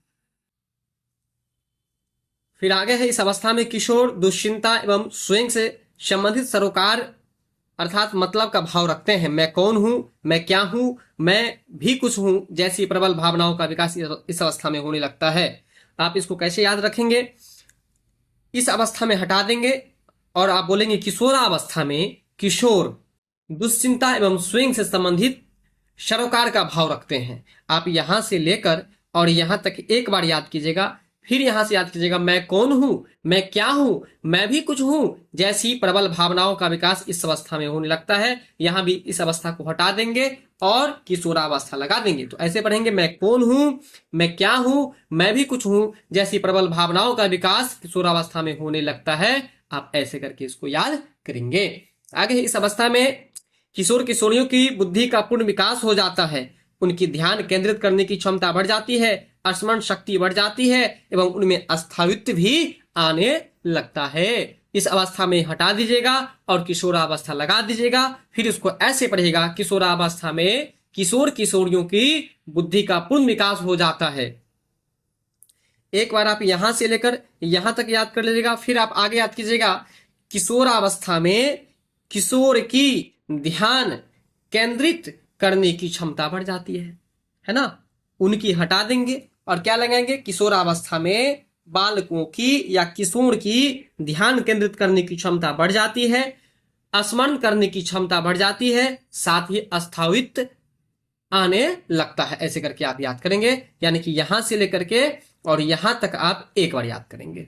फिर आगे है इस अवस्था में किशोर दुश्चिंता एवं स्वयं से संबंधित सरोकार अर्थात मतलब का भाव रखते हैं। मैं कौन हूं, मैं क्या हूं, मैं भी कुछ हूं जैसी प्रबल भावनाओं का विकास इस अवस्था में होने लगता है। आप इसको कैसे याद रखेंगे? इस अवस्था में हटा देंगे और आप बोलेंगे किशोरावस्था में किशोर दुश्चिंता एवं स्वयं से संबंधित सरोकार का भाव रखते हैं। आप यहां से लेकर और यहां तक एक बार याद कीजिएगा। फिर यहां से याद कीजिएगा, मैं कौन हूं, मैं क्या हूं, मैं भी कुछ हूं जैसी प्रबल भावनाओं का विकास इस अवस्था में होने लगता है। यहां भी इस अवस्था को हटा देंगे और किशोरावस्था लगा देंगे। तो ऐसे पढ़ेंगे, मैं कौन हूं, मैं क्या हूं, मैं भी कुछ हूं जैसी प्रबल भावनाओं का विकास किशोरावस्था में होने लगता है। आप ऐसे करके इसको याद करेंगे। आगे इस अवस्था में किशोर किशोरियों की बुद्धि का पूर्ण विकास हो जाता है, उनकी ध्यान केंद्रित करने की क्षमता बढ़ जाती है, स्मरण शक्ति बढ़ जाती है एवं उनमें स्थायित्व भी आने लगता है। इस अवस्था में हटा दीजिएगा और किशोरावस्था लगा दीजिएगा। फिर इसको ऐसे पढ़ेगा, किशोरावस्था में किशोर किशोरियों की बुद्धि का पूर्ण विकास हो जाता है। एक बार आप यहां से लेकर यहां तक याद कर लीजिएगा। फिर आप आगे याद कीजिएगा, किशोरावस्था में किशोर की ध्यान केंद्रित करने की क्षमता बढ़ जाती है ना। उनकी हटा देंगे और क्या लगाएंगे? किशोरावस्था में बालकों की या किशोर की ध्यान केंद्रित करने की क्षमता बढ़ जाती है, स्मरण करने की क्षमता बढ़ जाती है, साथ ही अस्थित्व आने लगता है। ऐसे करके आप याद करेंगे, यानी कि यहां से लेकर के और यहां तक आप एक बार याद करेंगे।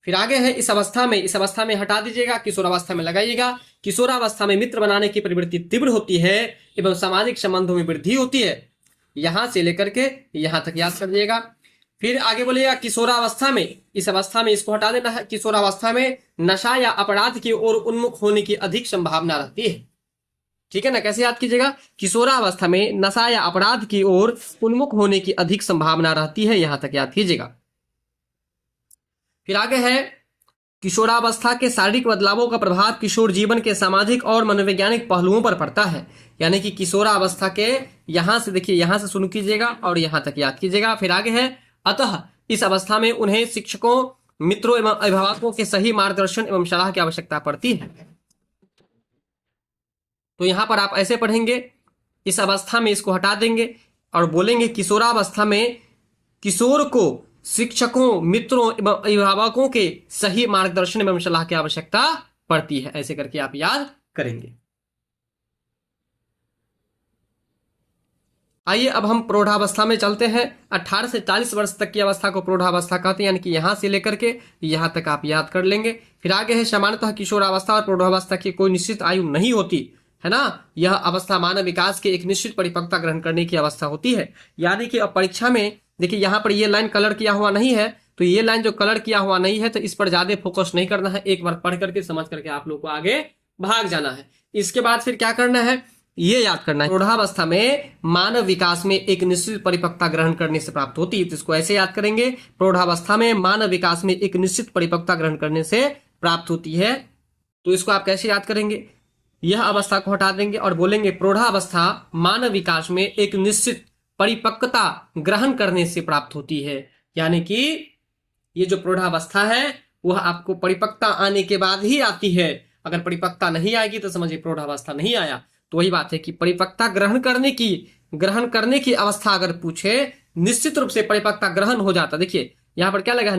फिर आगे है इस अवस्था में हटा दीजिएगा, किशोरावस्था में लगाइएगा। किशोरावस्था में मित्र बनाने की प्रवृत्ति तीव्र होती है एवं सामाजिक संबंधों में वृद्धि होती है। यहां से लेकर के यहां तक याद कर दीजिएगा। फिर आगे बोलिएगा किशोरावस्था में, इस अवस्था में इसको हटा देना है। किशोरावस्था में नशा या अपराध की ओर उन्मुख होने की अधिक संभावना रहती है। ठीक है ना, कैसे याद कीजिएगा? किशोरावस्था में नशा या अपराध की ओर उन्मुख होने की अधिक संभावना रहती है, यहां तक याद कीजिएगा। फिर आगे है किशोरावस्था के शारीरिक बदलावों का प्रभाव किशोर जीवन के सामाजिक और मनोवैज्ञानिक पहलुओं पर पड़ता है। यानी कि किशोरावस्था के यहां से देखिए, यहां से शुरू कीजिएगा और यहां तक याद कीजिएगा। फिर आगे है अतः इस अवस्था में उन्हें शिक्षकों, मित्रों एवं अभिभावकों के सही मार्गदर्शन एवं सलाह की आवश्यकता पड़ती है। तो यहां पर आप ऐसे पढ़ेंगे, इस अवस्था में इसको हटा देंगे और बोलेंगे किशोरावस्था में किशोर को शिक्षकों, मित्रों एवं अभिभावकों के सही मार्गदर्शन एवं सलाह की आवश्यकता पड़ती है। ऐसे करके आप याद करेंगे। आइए अब हम प्रौढ़ावस्था में चलते हैं। 18 से 40 वर्ष तक की अवस्था को प्रौढ़ावस्था कहते हैं, यानी कि यहां से लेकर के यहां तक आप याद कर लेंगे। फिर आगे है सामान्यतः किशोरावस्था और प्रौढ़ावस्था की कोई निश्चित आयु नहीं होती है ना। यह अवस्था मानव विकास के एक निश्चित परिपक्वता ग्रहण करने की अवस्था होती है। यानी कि अब परीक्षा में देखिए, यहां पर ये लाइन कलर किया हुआ नहीं है, तो ये लाइन जो कलर किया हुआ नहीं है तो इस पर ज्यादा फोकस नहीं करना है। एक बार पढ़ करके समझ करके आप लोग को आगे भाग जाना है। इसके बाद फिर क्या करना है, ये याद करना है। प्रौढ़ावस्था में मानव विकास में एक निश्चित परिपक्वता ग्रहण करने से प्राप्त होती है। तो इसको ऐसे याद करेंगे, प्रौढ़ावस्था में मानव विकास में एक निश्चित परिपक्वता ग्रहण करने से प्राप्त होती है। तो इसको आप कैसे याद करेंगे? यह अवस्था को हटा देंगे और बोलेंगे प्रौढ़ावस्था मानव विकास में एक निश्चित परिपक्वता ग्रहण करने से प्राप्त होती है। यानी कि ये जो प्रौढ़ावस्था है वह आपको परिपक्वता आने के बाद ही आती है। अगर परिपक्वता नहीं आएगी तो समझिए प्रौढ़ावस्था नहीं आया। तो वही बात है कि परिपक्वता ग्रहण करने की अवस्था अगर पूछे, निश्चित रूप से परिपक्वता ग्रहण हो जाता। देखिए यहां पर क्या लगा है,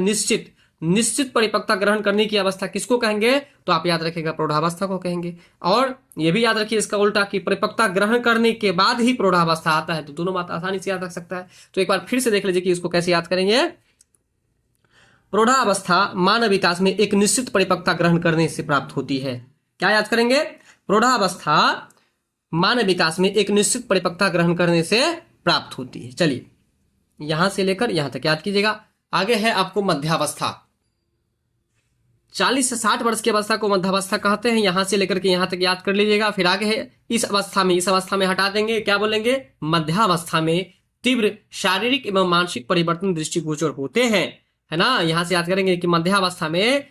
निश्चित परिपक्वता ग्रहण करने की अवस्था किसको कहेंगे? तो आप याद रखिएगा प्रौढ़ावस्था को कहेंगे। और यह भी याद रखिए इसका उल्टा कि परिपक्वता ग्रहण करने के बाद ही प्रौढ़ावस्था आता है। तो दोनों बात आसानी से याद रख सकता है। तो एक बार फिर से देख लीजिए कि इसको कैसे याद करेंगे। प्रौढ़ावस्था मानव विकास में एक निश्चित परिपक्वता ग्रहण करने से प्राप्त होती है। क्या याद करेंगे? प्रौढ़ावस्था मानव विकास में एक निश्चित परिपक्वता ग्रहण करने से प्राप्त होती है। चलिए यहां से लेकर यहां तक याद कीजिएगा। आगे है आपको मध्यावस्था। 40 से 60 वर्ष की अवस्था को मध्यावस्था कहते हैं। यहां से लेकर के यहां तक याद कर लीजिएगा। फिर आगे है इस अवस्था में हटा देंगे, क्या बोलेंगे? मध्यावस्था में तीव्र शारीरिक एवं मानसिक परिवर्तन दृष्टिगोचर होते हैं, है ना। यहां से याद करेंगे कि मध्यावस्था में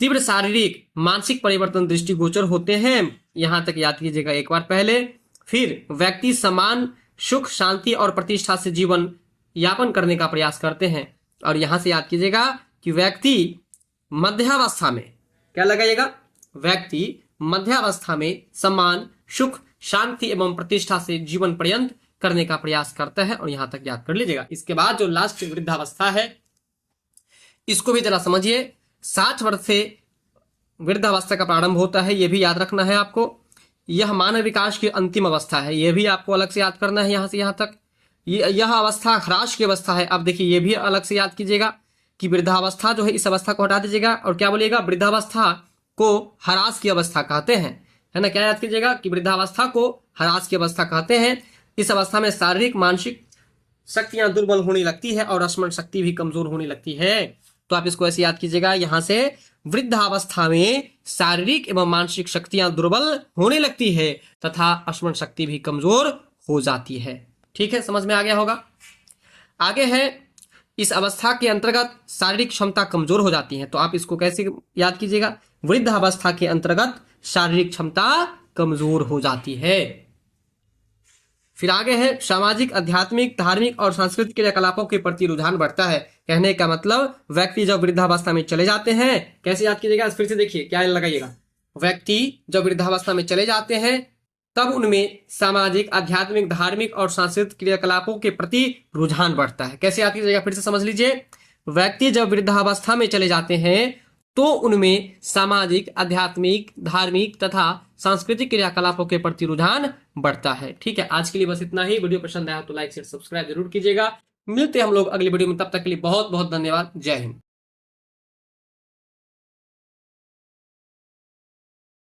तीव्र शारीरिक मानसिक परिवर्तन दृष्टिगोचर होते हैं। यहां तक याद कीजिएगा एक बार पहले। फिर व्यक्ति समान सुख, शांति और प्रतिष्ठा से जीवन यापन करने का प्रयास करते हैं। और यहां से याद कीजिएगा कि व्यक्ति मध्यावस्था में क्या लगाइएगा? व्यक्ति मध्यावस्था में समान सुख, शांति एवं प्रतिष्ठा से जीवन पर्यंत करने का प्रयास करता है। और यहां तक याद कर लीजिएगा। इसके बाद जो लास्ट वृद्धावस्था है इसको भी जरा समझिए। 60 वर्ष से वृद्धावस्था का प्रारंभ होता है, यह भी याद रखना है आपको। यह मानव विकास की अंतिम अवस्था है, यह भी आपको अलग से याद करना है। यहां से यहां तक यह अवस्था ह्रास की अवस्था है। अब देखिए यह भी अलग से याद कीजिएगा कि वृद्धावस्था जो है, इस अवस्था को हटा दीजिएगा और क्या बोलिएगा? वृद्धावस्था को ह्रास की अवस्था कहते हैं, है ना। क्या याद कीजिएगा कि वृद्धावस्था को ह्रास की अवस्था कहते हैं। इस अवस्था में शारीरिक मानसिक शक्तियां दुर्बल होने लगती है और स्मरण शक्ति भी कमजोर होने लगती है। तो आप इसको ऐसे याद कीजिएगा, यहां से वृद्धावस्था में शारीरिक एवं मानसिक शक्तियां दुर्बल होने लगती है तथा स्मरण शक्ति भी कमजोर हो जाती है। ठीक है, समझ में आ गया होगा। आगे है इस अवस्था के अंतर्गत शारीरिक क्षमता कमजोर हो जाती है। तो आप इसको कैसे याद कीजिएगा? वृद्धावस्था के अंतर्गत शारीरिक क्षमता कमजोर हो जाती है। फिर आगे है सामाजिक, आध्यात्मिक, धार्मिक और सांस्कृतिक क्रियाकलापों के प्रति रुझान बढ़ता है। कहने का मतलब व्यक्ति जब वृद्धावस्था में चले जाते हैं, कैसे याद कीजिएगा? फिर से देखिए क्या लगाइएगा। व्यक्ति जब वृद्धावस्था में चले जाते हैं तब उनमें सामाजिक, आध्यात्मिक, धार्मिक और सांस्कृतिक क्रियाकलापों के प्रति रुझान बढ़ता है। कैसे आती है फिर से समझ लीजिए। व्यक्ति जब वृद्धावस्था में चले जाते हैं तो उनमें सामाजिक, आध्यात्मिक, धार्मिक तथा सांस्कृतिक क्रियाकलापों के प्रति रुझान बढ़ता है। ठीक है, आज के लिए बस इतना ही। वीडियो पसंद आया तो लाइक शेयर सब्सक्राइब जरूर कीजिएगा। मिलते हैं हम लोग अगली वीडियो में, तब तक के लिए बहुत बहुत धन्यवाद। जय हिंद।